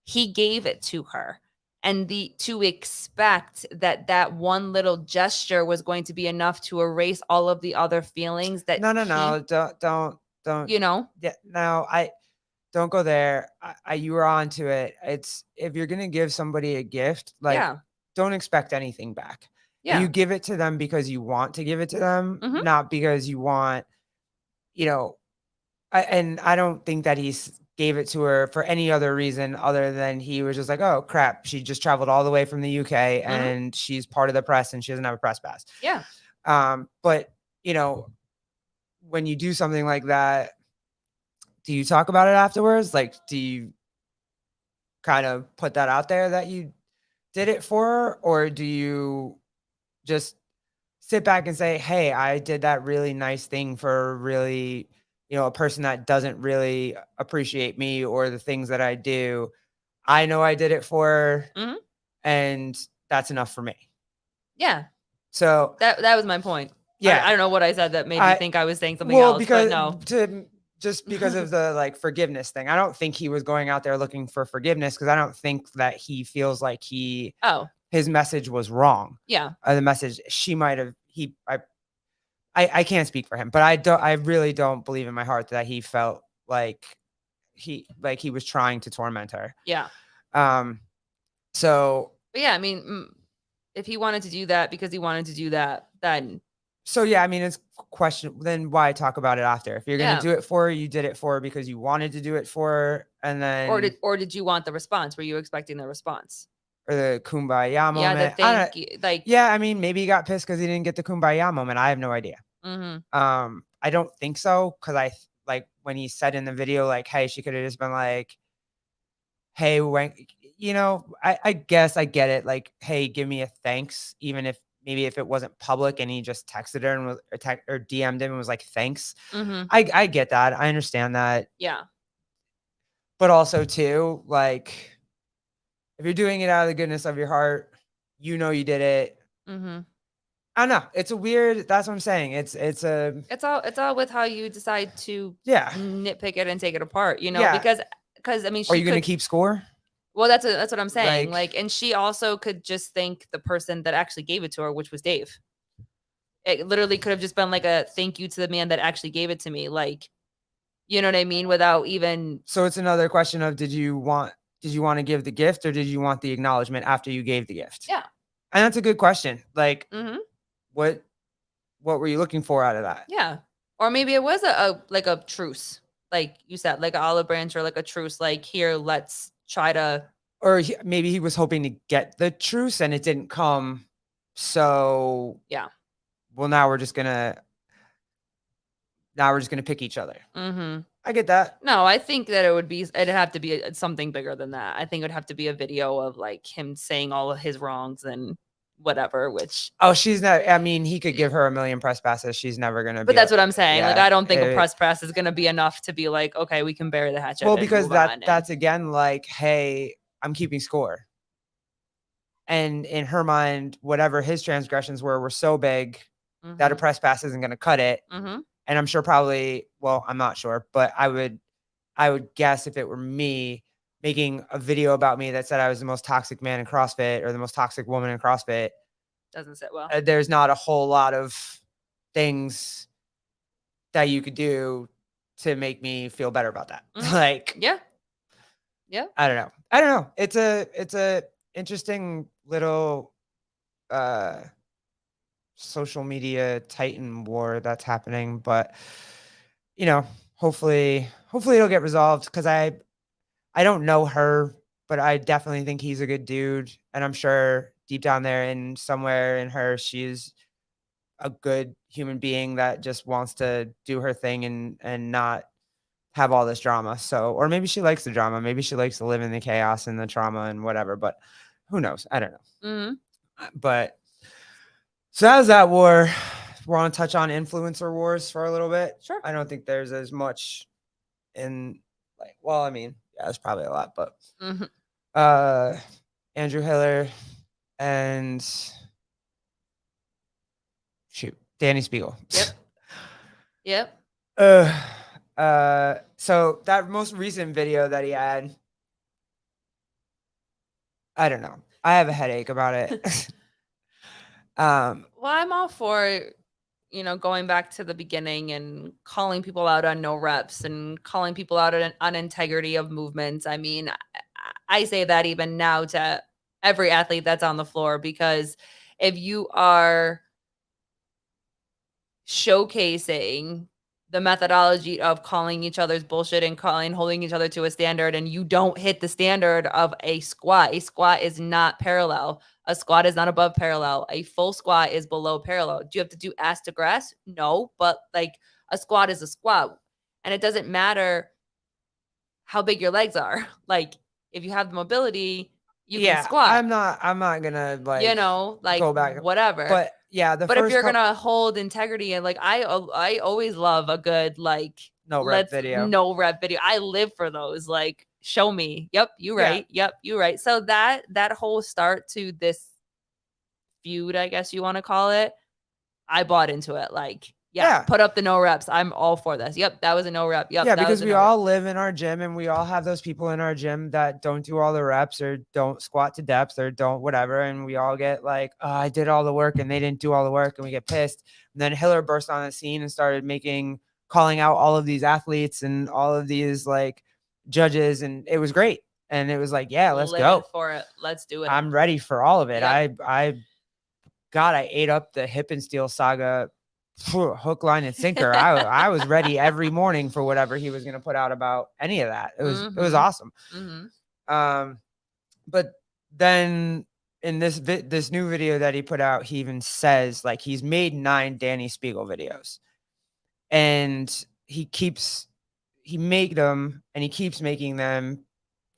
he gave it to her. And to expect that one little gesture was going to be enough to erase all of the other feelings that no, don't. Yeah, no, don't go there. You were onto it. It's, if you're gonna give somebody a gift, like, don't expect anything back. Yeah. You give it to them because you want to give it to them, Mhm. not because you want, and I don't think that he gave it to her for any other reason other than he was just like, oh crap, she just traveled all the way from the UK and she's part of the press and she doesn't have a press pass. Yeah. But when you do something like that, do you talk about it afterwards? Like, do you kind of put that out there that you did it for her, or do you just sit back and say, hey, I did that really nice thing for really, a person that doesn't really appreciate me or the things that I do. I know I did it for her, and that's enough for me. Yeah. So that was my point. Yeah. I don't know what I said that made you think I was saying something else. Because but no. Just because of the like forgiveness thing. I don't think he was going out there looking for forgiveness, because I don't think that he feels like his message was wrong. Yeah. The message she might have, I can't speak for him, but I really don't believe in my heart that he felt like he was trying to torment her. Yeah. So. But yeah, I mean, if he wanted to do that because he wanted to do that, then. So yeah, I mean, it's question. Then why talk about it after? If you're gonna do it for her, you did it for her because you wanted to do it for her, and then. Or did you want the response? Were you expecting the response? Or the kumbaya moment? Yeah, the thank you. Like. Yeah, I mean, maybe he got pissed because he didn't get the kumbaya moment. I have no idea. I don't think so, because I like when he said in the video, like, hey, she could have just been like, hey, when, I guess I get it. Like, hey, give me a thanks, even if maybe if it wasn't public and he just texted her and was, or DM'd him and was like, thanks. I get that. I understand that. Yeah. But also too, like, if you're doing it out of the goodness of your heart, you did it. I don't know. It's a weird. That's what I'm saying. It's all with how you decide to nitpick it and take it apart. Because I mean, are you going to keep score? Well, that's what I'm saying. Like, and she also could just thank the person that actually gave it to her, which was Dave. It literally could have just been like a thank you to the man that actually gave it to me. Like, you know what I mean? Without even. So it's another question of, did you want to give the gift, or did you want the acknowledgement after you gave the gift? Yeah. And that's a good question. Like, what were you looking for out of that? Yeah. Or maybe it was a truce. Like you said, like an olive branch or like a truce, like, here, let's try to, or maybe he was hoping to get the truce and it didn't come. So yeah. Well, now we're just gonna pick each other. Mm-hmm. I get that. No, I think that it'd have to be something bigger than that. I think it'd have to be a video of like him saying all of his wrongs and whatever, which. Oh, she's not. I mean, he could give her a million press passes. She's never gonna. But that's what I'm saying. Yeah, like, I don't think a press pass is gonna be enough to be like, okay, we can bury the hatchet. Well, because that's again like, hey, I'm keeping score. And in her mind, whatever his transgressions were so big that a press pass isn't going to cut it. Mm-hmm. And I'm sure probably, well, I'm not sure, but I would guess if it were me making a video about me that said I was the most toxic man in CrossFit or the most toxic woman in CrossFit, doesn't sit well. There's not a whole lot of things that you could do to make me feel better about that. Mm-hmm. Like, yeah. I don't know. It's a interesting little social media titan war that's happening, but hopefully it'll get resolved, because I don't know her, but I definitely think he's a good dude, and I'm sure deep down there and somewhere in her, she's a good human being that just wants to do her thing and not have all this drama. So, or maybe she likes the drama, maybe she likes to live in the chaos and the trauma and whatever, but who knows? I don't know. Mm-hmm. But so that was that war. We're on touch on influencer wars for a little bit. Sure. I don't think there's as much in, like, well, I mean, yeah, there's probably a lot, but Andrew Hiller and Danny Spiegel. Yep. So that most recent video that he had, I don't know. I have a headache about it. Well, I'm all for, going back to the beginning and calling people out on no reps and calling people out on integrity of movements. I mean, I say that even now to every athlete that's on the floor, because if you are showcasing the methodology of calling each other's bullshit and holding each other to a standard, and you don't hit the standard of a squat is not parallel. A squat is not above parallel. A full squat is below parallel. Do you have to do ass to grass? No, but like, a squat is a squat, and it doesn't matter how big your legs are. Like, if you have the mobility, you can squat. I'm not gonna go back, whatever. But yeah, but if you're gonna hold integrity, and like, I always love a good no rep video. I live for those. Like, show me. Yep, you right. Yeah. Yep, you right. So that whole start to this feud, I guess you want to call it, I bought into it. Like, put up the no reps. I'm all for this. Yep, that was a no rep. Yep. Yeah, because we all live in our gym, and we all have those people in our gym that don't do all the reps or don't squat to depth or don't whatever. And we all get like, oh, I did all the work and they didn't do all the work, and we get pissed. And then Hiller burst on the scene and started calling out all of these athletes and all of these like judges, and it was great. And it was like, yeah, let's go for it. Let's do it. I'm ready for all of it. Yep. I ate up the Hip and Steel saga hook, line, and sinker. I was ready every morning for whatever he was going to put out about any of that. It was awesome. Mm-hmm. But then in this new video that he put out, he even says like he's made 9 Danny Spiegel videos, and he make them and he keeps making them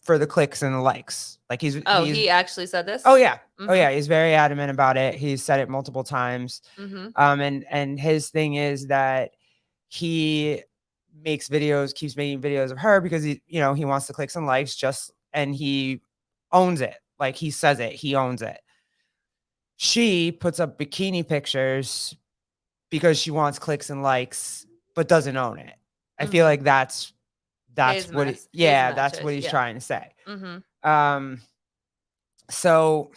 for the clicks and the likes. Like he actually said this. Oh yeah. Mm-hmm. Oh yeah. He's very adamant about it. He's said it multiple times. Mm-hmm. And his thing is that he keeps making videos of her because he wants the clicks and likes, and he owns it. Like, he says it, he owns it. She puts up bikini pictures because she wants clicks and likes, but doesn't own it. I feel like that's what he's trying to say. Mm-hmm. So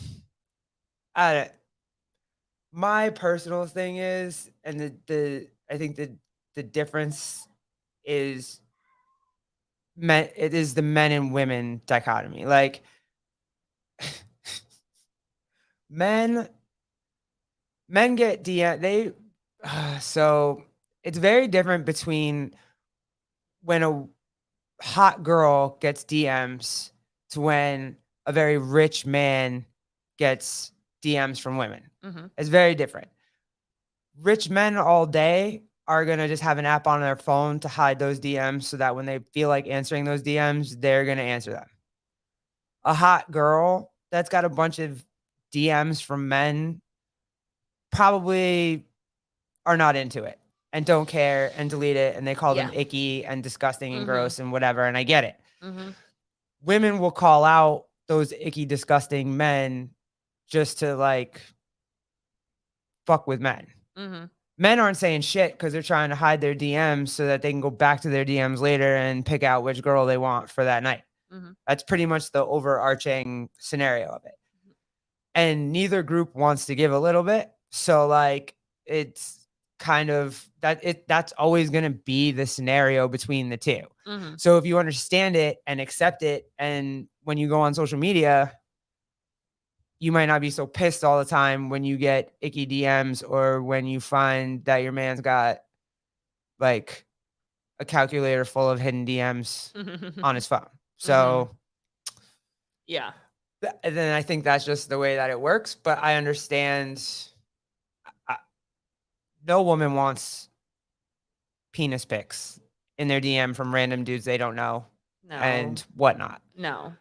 my personal thing is, and I think the difference is it is the men and women dichotomy. Like, men get DM, so it's very different between when a hot girl gets DMs to when a very rich man gets DMs from women. Mm-hmm. It's very different. Rich men all day are going to just have an app on their phone to hide those DMs so that when they feel like answering those DMs, they're going to answer them. A hot girl that's got a bunch of DMs from men probably are not into it and don't care and delete it. And they call them icky and disgusting and gross and whatever. And I get it. Mm-hmm. Women will call out those icky, disgusting men just to like fuck with men. Mm-hmm. Men aren't saying shit because they're trying to hide their DMs so that they can go back to their DMs later and pick out which girl they want for that night. Mm-hmm. That's pretty much the overarching scenario of it. And neither group wants to give a little bit. So like it's kind of that's always going to be the scenario between the two. Mm-hmm. So if you understand it and accept it, and when you go on social media, you might not be so pissed all the time when you get icky DMs or when you find that your man's got like a calculator full of hidden DMs on his phone. So yeah. And then I think that's just the way that it works. But I understand no woman wants penis pics in their DM from random dudes they don't know and whatnot. No.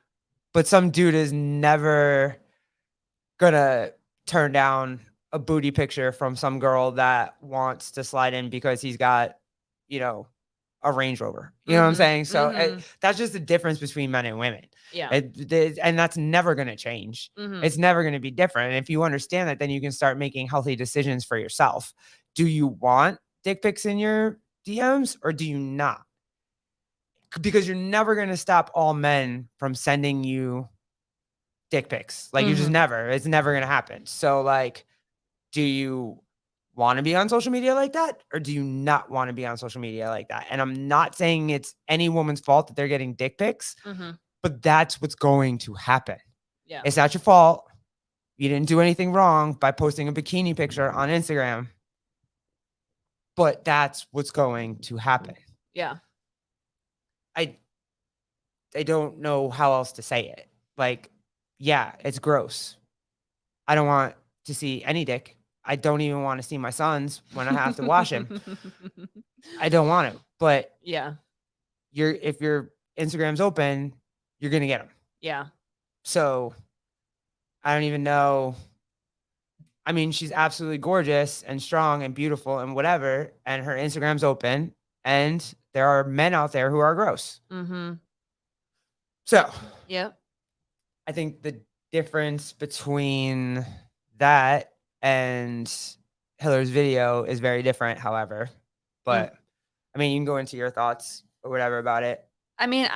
But some dude is never gonna turn down a booty picture from some girl that wants to slide in because he's got, you know, a Range Rover. You know what I'm saying? So that's just the difference between men and women. Yeah. And that's never going to change. It's never going to be different. And if you understand that, then you can start making healthy decisions for yourself. Do you want dick pics in your DMs or do you not? Because you're never going to stop all men from sending you dick pics. Like you just never, it's never going to happen. So like, do you want to be on social media like that? Or do you not want to be on social media like that? And I'm not saying it's any woman's fault that they're getting dick pics, but that's what's going to happen. Yeah. It's not your fault. You didn't do anything wrong by posting a bikini picture on Instagram, but that's what's going to happen. Yeah. I don't know how else to say it. Like, yeah, it's gross. I don't want to see any dick. I don't even want to see my sons when I have to wash him. I don't want to, but yeah, if your Instagram's open, you're going to get them. Yeah. So I don't even know. I mean, she's absolutely gorgeous and strong and beautiful and whatever. And her Instagram's open and there are men out there who are gross. So yeah, I think the difference between that and Hiller's video is very different, however. But I mean, you can go into your thoughts or whatever about it. I mean,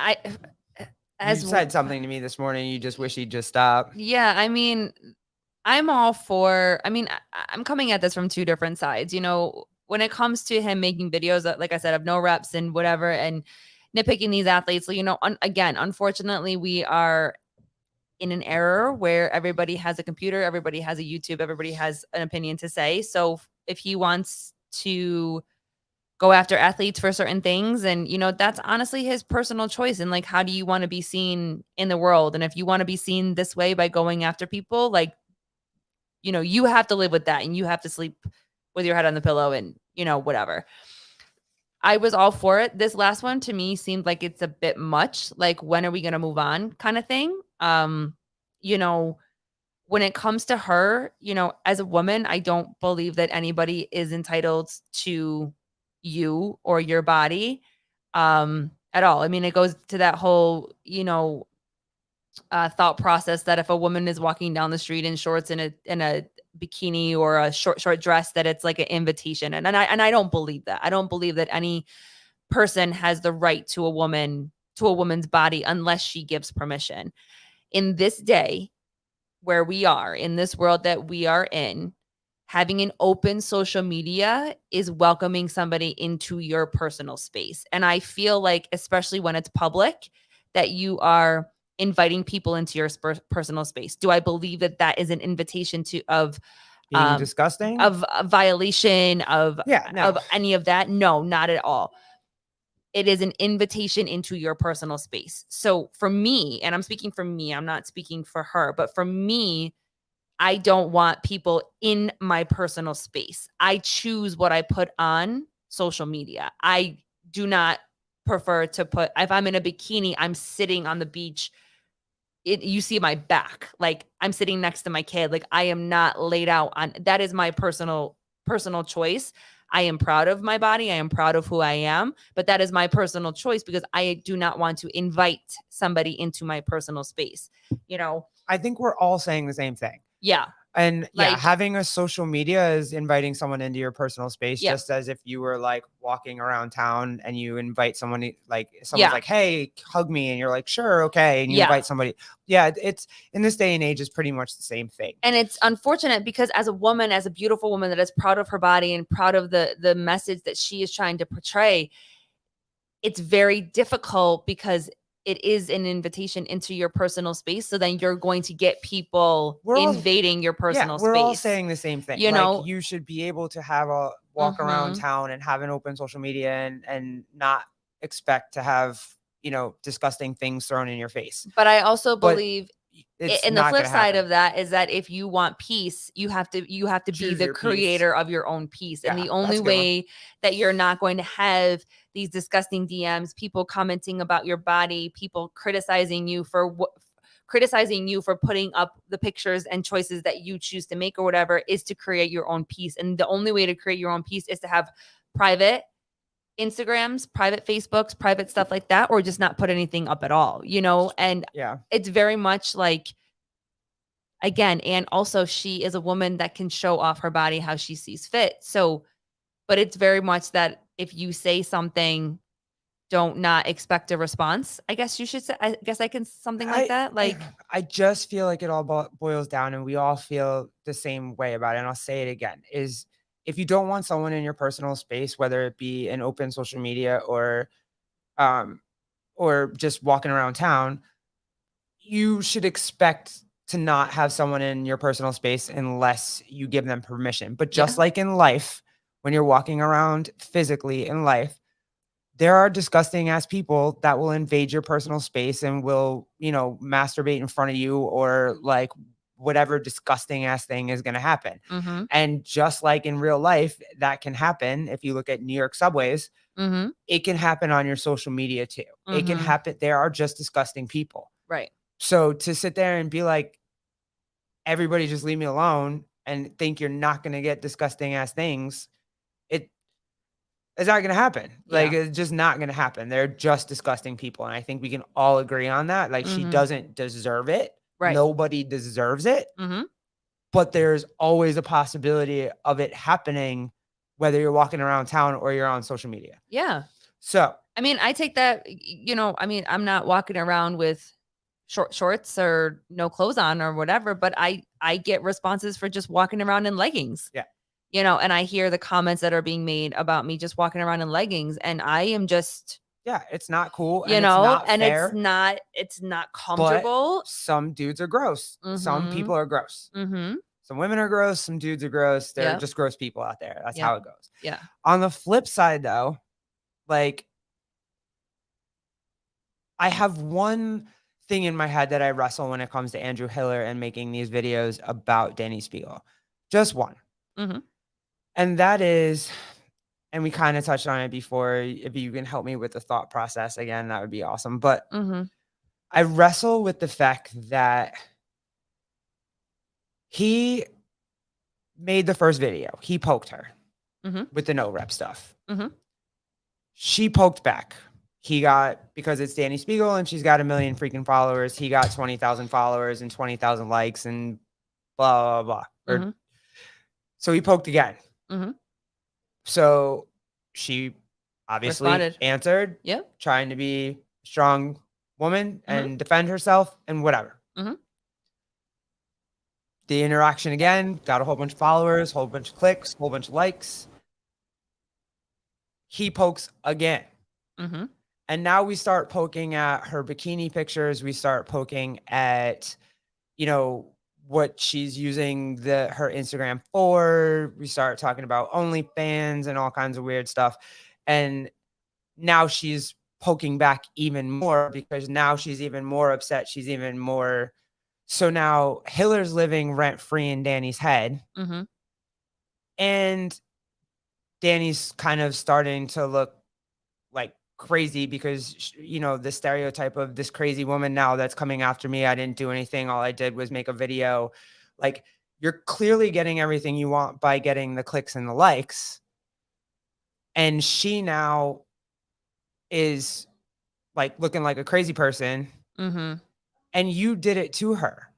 you said something to me this morning. You just wish he'd just stop. Yeah. I mean, I'm all for, I'm coming at this from two different sides. You know, when it comes to him making videos, like I said, of no reps and whatever, and nitpicking these athletes, you know, again, unfortunately, we are in an era where everybody has a computer, everybody has a YouTube, everybody has an opinion to say. So if he wants to go after athletes for certain things, and, you know, that's honestly his personal choice. And like, how do you want to be seen in the world? And if you want to be seen this way by going after people, like, you know, you have to live with that and you have to sleep with your head on the pillow and, you know, whatever. I was all for it. This last one to me seemed like it's a bit much. Like, when are we going to move on kind of thing? You know, when it comes to her, you know, as a woman, I don't believe that anybody is entitled to you or your body at all. I mean, it goes to that whole, you know, thought process that if a woman is walking down the street in shorts and a bikini or a short dress, that it's like an invitation. And I don't believe that. I don't believe that any person has the right to a woman's body unless she gives permission. In this day where we are, in this world that we are in, having an open social media is welcoming somebody into your personal space. And I feel like, especially when it's public, that you are inviting people into your personal space. Do I believe that that is an invitation of being disgusting, of a violation of no. of any of that? No, not at all. it is an invitation into your personal space. So for me, and I'm speaking for me, I'm not speaking for her, but for me, I don't want people in my personal space. I choose what I put on social media. I do not prefer to put, if I'm in a bikini, I'm sitting on the beach. You see my back, like I'm sitting next to my kid. Like I am not laid out on, that is my personal choice. I am proud of my body. I am proud of who I am, but that is my personal choice because I do not want to invite somebody into my personal space. You know, I think we're all saying the same thing. yeah. And yeah, Like- having a social media is inviting someone into your personal space, Yeah. just as if you were like walking around town and you invite someone, like someone's Yeah. like, hey, hug me. And you're like, sure. Okay. And you Yeah. invite somebody. Yeah. It's in this day and age is pretty much the same thing. And it's unfortunate because as a woman, as a beautiful woman that is proud of her body and proud of the message that she is trying to portray, it's very difficult because it is an invitation into your personal space. So then you're going to get people invading your personal we're space. all saying the same thing. You like, know, you should be able to have a walk around town and have an open social media and not expect to have, you know, disgusting things thrown in your face. But I also believe it's and the not flip gonna side happen. of that is that if you want peace, you have to be Choose the your peace. creator of your own peace. And Yeah, the only that's a good one. way that you're not going to have these disgusting DMs, people commenting about your body, people criticizing you for putting up the pictures and choices that you choose to make or whatever, is to create your own peace. And the only way to create your own peace is to have private Instagrams, private Facebooks, private stuff like that, or just not put anything up at all, you know? And Yeah. it's very much like, again, and also she is a woman that can show off her body how she sees fit. So, but it's very much that if you say something, don't not expect a response. I guess you should say, I guess I can something like that. Like, I just feel like it all boils down and we all feel the same way about it. And I'll say it again, is if you don't want someone in your personal space, whether it be an open social media or just walking around town, you should expect to not have someone in your personal space unless you give them permission. But just like in life, when you're walking around physically in life, there are disgusting ass people that will invade your personal space and will, you know, masturbate in front of you or like whatever disgusting ass thing is going to happen. And just like in real life, that can happen. If you look at New York subways, it can happen on your social media too. It can happen. There are just disgusting people. right. So to sit there and be like, everybody just leave me alone and think you're not going to get disgusting ass things, it's not going to happen. Like, it's just not going to happen. They're just disgusting people. And I think we can all agree on that. Like, she doesn't deserve it. Right. Nobody deserves it. But there's always a possibility of it happening, whether you're walking around town or you're on social media. Yeah. So, I mean, I take that, you know, I mean, I'm not walking around with short shorts or no clothes on or whatever, but I get responses for just walking around in leggings. Yeah. You know, and I hear the comments that are being made about me just walking around in leggings, and I am just, yeah, it's not cool. you and know, it's not and fair, it's not comfortable. some dudes are gross. Some people are gross. Some women are gross. Some dudes are gross. They're just gross people out there. That's how it goes. Yeah. On the flip side, though, like, I have one thing in my head that I wrestle when it comes to Andrew Hiller and making these videos about Danny Spiegel. Just one. And that is, and we kind of touched on it before, if you can help me with the thought process again, that would be awesome. But I wrestle with the fact that he made the first video. He poked her with the no rep stuff. She poked back. He got, because it's Danny Spiegel and she's got 1 million freaking followers, he got 20,000 followers and 20,000 likes and blah, blah, blah. So he poked again. So she obviously answered, trying to be a strong woman and defend herself and whatever. The interaction again, got a whole bunch of followers, whole bunch of clicks, whole bunch of likes. He pokes again. And now we start poking at her bikini pictures. We start poking at, you know, what she's using her Instagram for. We start talking about OnlyFans and all kinds of weird stuff. And now she's poking back even more because now she's even more upset. She's even more. So now Hiller's living rent free in Danny's head. Mm-hmm. And Danny's kind of starting to look like crazy because, you know, the stereotype of this crazy woman now that's coming after me. I didn't do anything. All I did was make a video. Like, you're clearly getting everything you want by getting the clicks and the likes. And she now is like looking like a crazy person. Mm-hmm. And you did it to her.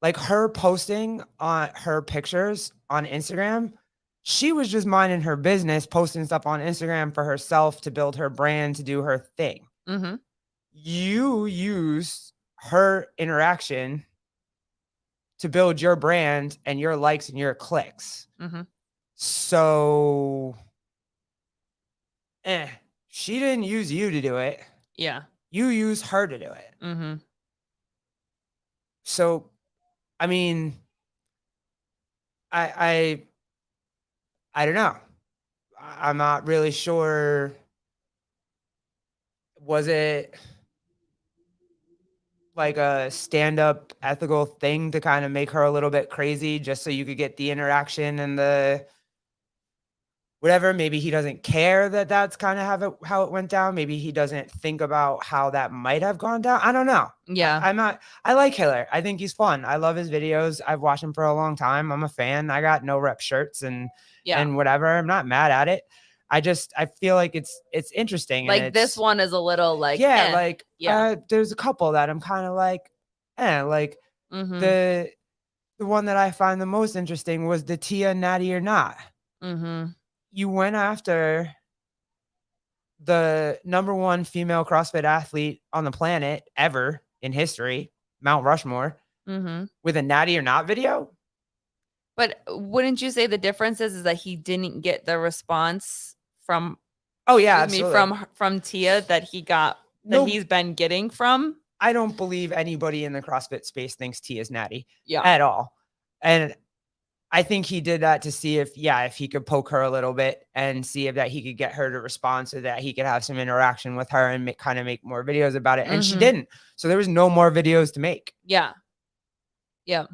Like, her posting on her pictures on Instagram, she was just minding her business, posting stuff on Instagram for herself to build her brand, to do her thing. Mm-hmm. You used her interaction to build your brand and your likes and your clicks. Mm-hmm. So, she didn't use you to do it. Yeah. You used her to do it. Mm-hmm. So, I mean, I don't know. I'm not really sure. Was it like a stand-up ethical thing to kind of make her a little bit crazy just so you could get the interaction and the whatever? Maybe he doesn't care that that's kind of how it went down. Maybe he doesn't think about how that might have gone down. I don't know. Yeah. I like Hiller. I think he's fun. I love his videos. I've watched him for a long time. I'm a fan. I got no rep shirts and whatever. I'm not mad at it. I feel like it's interesting. Like, and this one is a little like, there's a couple that I'm kind of like, like mm-hmm. the one that I find the most interesting was the Tia Natty or Not. Mm-hmm. You went after the #1 female CrossFit athlete on the planet ever in history, Mount Rushmore, Mm-hmm. with a Natty or Not video. But wouldn't you say the difference is that he didn't get the response from from Tia that he got he's been getting from? I don't believe anybody in the CrossFit space thinks Tia's natty Yeah. at all. And I think he did that to see if he could poke her a little bit and see if that he could get her to respond so that he could have some interaction with her and make more videos about it. And she didn't. So there was no more videos to make. Yeah. Yeah.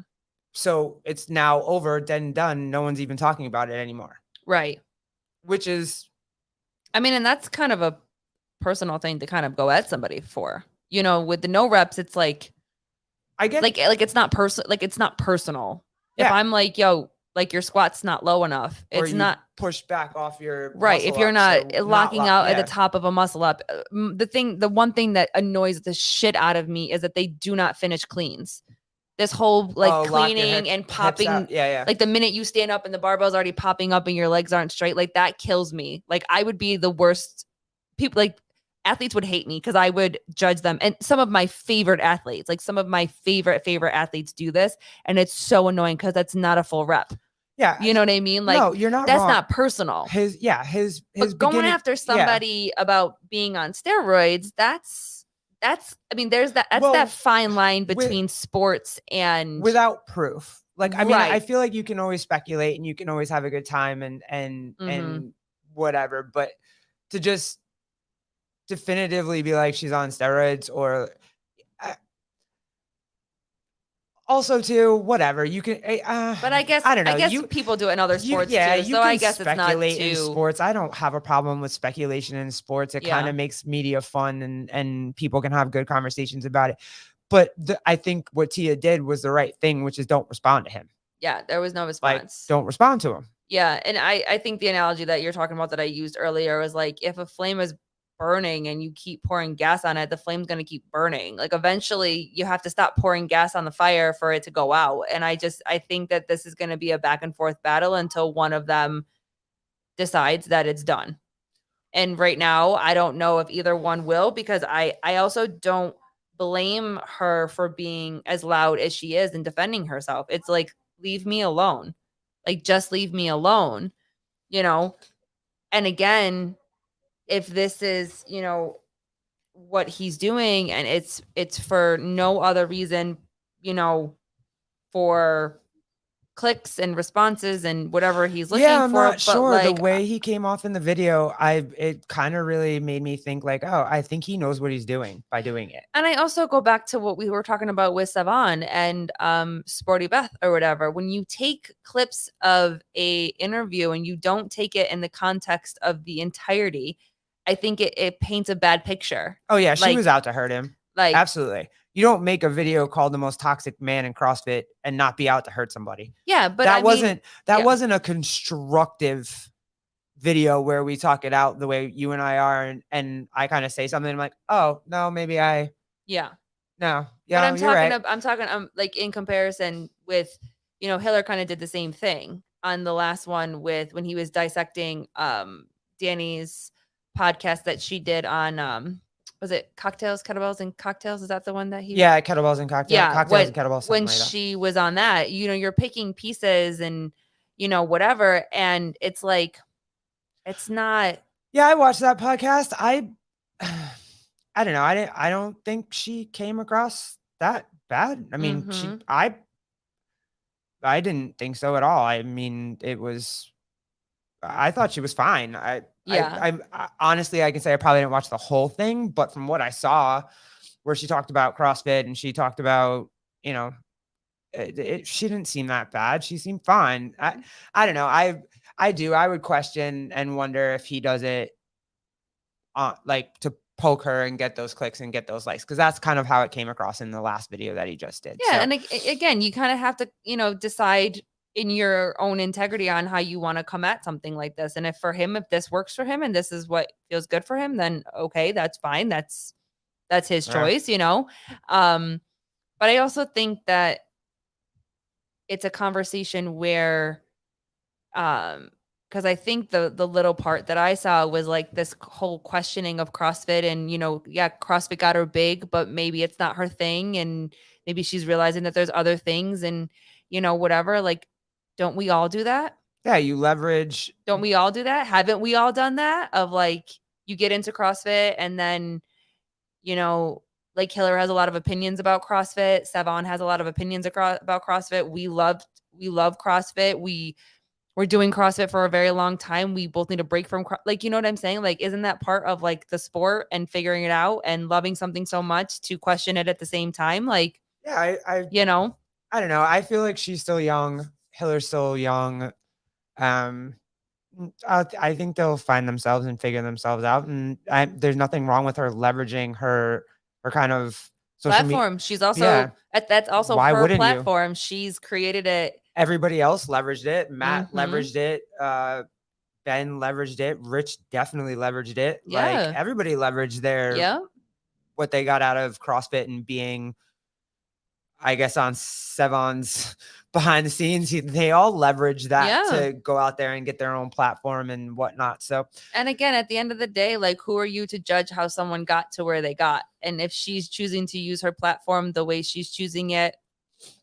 So it's now over, dead and done. No one's even talking about it anymore. Right. Which is, I mean, and that's kind of a personal thing to kind of go at somebody for. You know, with the no reps, it's like, I get like it's not personal. Like, it's not personal. Yeah. If I'm like, yo, like your squat's not low enough, it's not pushed back off your right. If you're not locking out at the yeah. top of a muscle up, the one thing that annoys the shit out of me is that they do not finish cleans. This whole like cleaning and popping, like the minute you stand up and the barbell's already popping up and your legs aren't straight, like that kills me. Like, I would be the worst. People, like, athletes would hate me because I would judge them. And some of my favorite athletes, like some of my favorite athletes do this. And it's so annoying because that's not a full rep. Yeah. You know what I mean? Like, no, you're not that's wrong. not personal. His but going after somebody about being on steroids, that's I mean, there's that that fine line between sports and without proof. Like, I mean, I feel like you can always speculate and you can always have a good time and whatever, but to just definitively be like she's on steroids or also too whatever you can but I guess I don't know. I guess people do it in other sports too. So I guess it's not too in sports. I don't have a problem with speculation in sports. It kind of makes media fun and people can have good conversations about it. But I think what Tia did was the right thing, which is don't respond to him. Yeah, there was no response. Like, don't respond to him. Yeah, and I think the analogy that you're talking about that I used earlier was like, if a flame is burning and you keep pouring gas on it, the flame's going to keep burning. Like, eventually you have to stop pouring gas on the fire for it to go out. And I think that this is going to be a back and forth battle until one of them decides that it's done. And right now, I don't know if either one will, because I also don't blame her for being as loud as she is and defending herself. It's like, leave me alone. Like, just leave me alone, you know? And again, if this is, you know, what he's doing and it's for no other reason, you know, for clicks and responses and whatever he's looking Yeah, I'm for. not But sure. like, The way he came off in the video, it kind of really made me think like, oh, I think he knows what he's doing by doing it. and I also go back to what we were talking about with Savon and Sporty Beth or whatever. When you take clips of a interview and you don't take it in the context of the entirety, I think it paints a bad picture. Oh yeah, she Like- was out to hurt him. Like, Absolutely. You don't make a video called The Most Toxic Man in CrossFit and not be out to hurt somebody. yeah, but that I wasn't mean, that yeah. wasn't a constructive video where we talk it out the way you and I are, and I kind of say something, I'm like, oh no, maybe I Yeah. no. But Yeah, I'm you're talking right. I'm talking like in comparison with, Hiller kind of did the same thing on the last one with when he was dissecting Danny's podcast that she did on was it Cocktails, Kettlebells and Cocktails? Is that the one that he Yeah, kettlebells and Yeah, cocktails and kettlebells. when Like that. she was on that, you're picking pieces and whatever, and it's like it's not. Yeah, I watched that podcast. I don't know. I don't think she came across that bad. I mean, Mhm. I didn't think so at all. I mean, I thought she was fine. Yeah. Honestly, I can say I probably didn't watch the whole thing, but from what I saw, where she talked about CrossFit and she talked about, she didn't seem that bad. She seemed fine. I don't know. I would question and wonder if he does it like to poke her and get those clicks and get those likes, because that's kind of how it came across in the last video that he just did. Yeah, So, and again, you kind of have to, decide in your own integrity on how you want to come at something like this. And if this works for him and this is what feels good for him, then okay, that's fine. That's his Yeah. choice, But I also think that it's a conversation where because I think the little part that I saw was like this whole questioning of CrossFit and, yeah, CrossFit got her big, but maybe it's not her thing. And maybe she's realizing that there's other things and, whatever. Like, don't we all do that? yeah, you leverage. Don't we all do that? Haven't we all done that? Of like, you get into CrossFit and then, like Hiller has a lot of opinions about CrossFit. Savon has a lot of opinions about CrossFit. We love CrossFit. We're doing CrossFit for a very long time. We both need a break from like, you know what I'm saying? Like, isn't that part of like the sport and figuring it out and loving something so much to question it at the same time? Like, Yeah, I don't know. I feel like she's still young. Hiller's still young. I think they'll find themselves and figure themselves out. And there's nothing wrong with her leveraging her kind of social platform. She's also Yeah. that's also Why her wouldn't you? platform. She's created it. Everybody else leveraged it. Matt Mhm. leveraged it. Ben leveraged it. Rich definitely leveraged it. Yeah. Like everybody leveraged their what they got out of CrossFit and being, I guess, on Sevon's behind the scenes. They all leverage that to go out there and get their own platform and whatnot. So, and again, at the end of the day, like, who are you to judge how someone got to where they got? And if she's choosing to use her platform the way she's choosing it,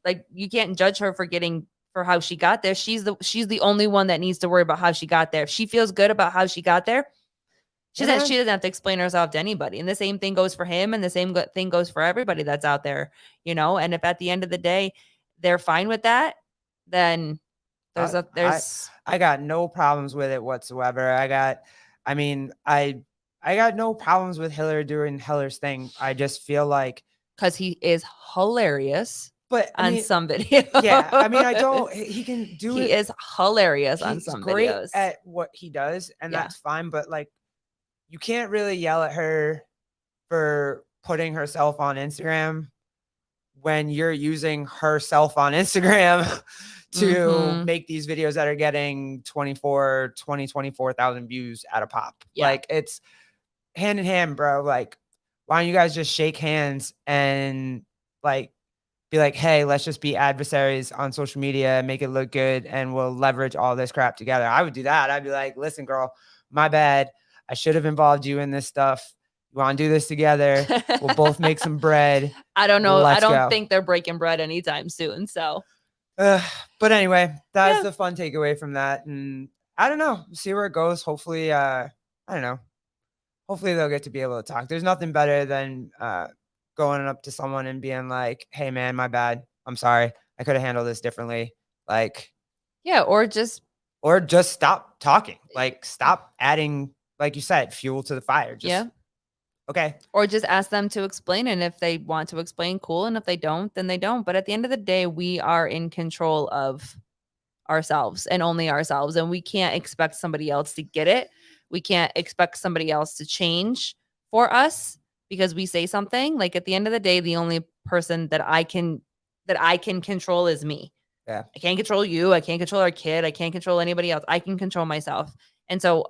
like, you can't judge her for how she got there. She's the only one that needs to worry about how she got there. If she feels good about how she got there, she doesn't have to explain herself to anybody. And the same thing goes for him, and the same thing goes for everybody that's out there, And if at the end of the day they're fine with that, then I got no problems with it whatsoever. I got no problems with Hiller doing Hiller's thing. I just feel like because he is hilarious. But on some videos. Yeah, I mean, he can do it. He is hilarious on He's some great videos. at what he does, and that's fine. But like, you can't really yell at her for putting herself on Instagram when you're using herself on Instagram to make these videos that are getting 24,000 views at a pop. Yeah. Like, it's hand in hand, bro. Like, why don't you guys just shake hands and like be like, hey, let's just be adversaries on social media, make it look good, and we'll leverage all this crap together. I would do that. I'd be like, listen, girl, my bad. I should have involved you in this stuff. You want to do this together? We'll both make some bread. I don't know. Let's I don't go. think they're breaking bread anytime soon. So, but anyway, that's the fun takeaway from that. And I don't know, see where it goes. Hopefully, I don't know. Hopefully they'll get to be able to talk. There's nothing better than going up to someone and being like, hey man, my bad. I'm sorry. I could have handled this differently. Like, Yeah, or just stop talking. Like, stop adding, like you said, fuel to the fire. Just, yeah. okay. Or just ask them to explain. And if they want to explain, cool. And if they don't, then they don't. But at the end of the day, we are in control of ourselves and only ourselves. And we can't expect somebody else to get it. We can't expect somebody else to change for us because we say something. Like at the end of the day, the only person that I can control is me. Yeah. I can't control you. I can't control our kid. I can't control anybody else. I can control myself. And so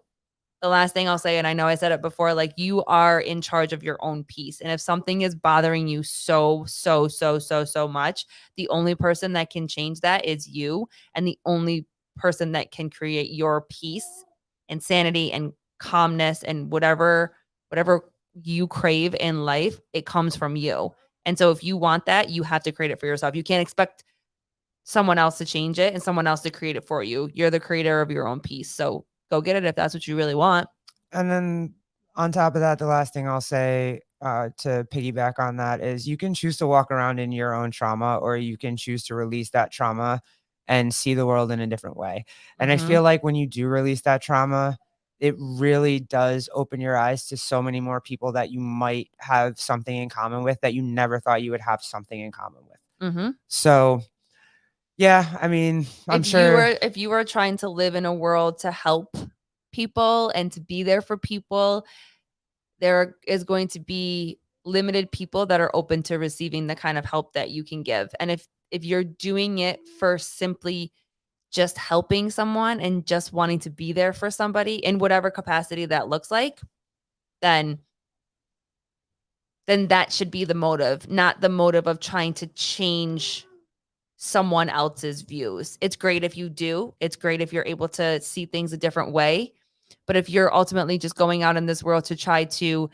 the last thing I'll say, and I know I said it before, like you are in charge of your own peace. And if something is bothering you so much, the only person that can change that is you. And the only person that can create your peace and sanity and calmness and whatever you crave in life, it comes from you. And so if you want that, you have to create it for yourself. You can't expect someone else to change it and someone else to create it for you. You're the creator of your own peace. So go get it if that's what you really want. And then on top of that, the last thing I'll say to piggyback on that is you can choose to walk around in your own trauma, or you can choose to release that trauma and see the world in a different way. And I feel like when you do release that trauma, it really does open your eyes to so many more people that you might have something in common with that you never thought you would have something in common with. So yeah, I mean, I'm sure if you were trying to live in a world to help people and to be there for people, there is going to be limited people that are open to receiving the kind of help that you can give. And if you're doing it for simply just helping someone and just wanting to be there for somebody in whatever capacity that looks like, then that should be the motive, not the motive of trying to change someone else's views. It's great if you do. It's great if you're able to see things a different way. But if you're ultimately just going out in this world to try to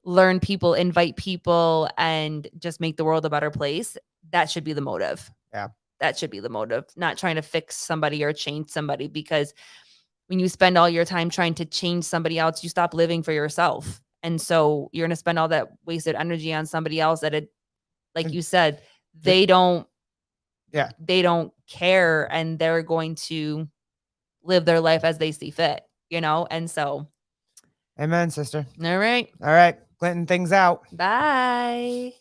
learn people, invite people, and just make the world a better place, that should be the motive. Yeah. That should be the motive, not trying to fix somebody or change somebody. Because when you spend all your time trying to change somebody else, you stop living for yourself. And so you're going to spend all that wasted energy on somebody else that it, like you said, they don't care, and they're going to live their life as they see fit, And so, amen, sister. all right. All right. Clinton, things out. Bye.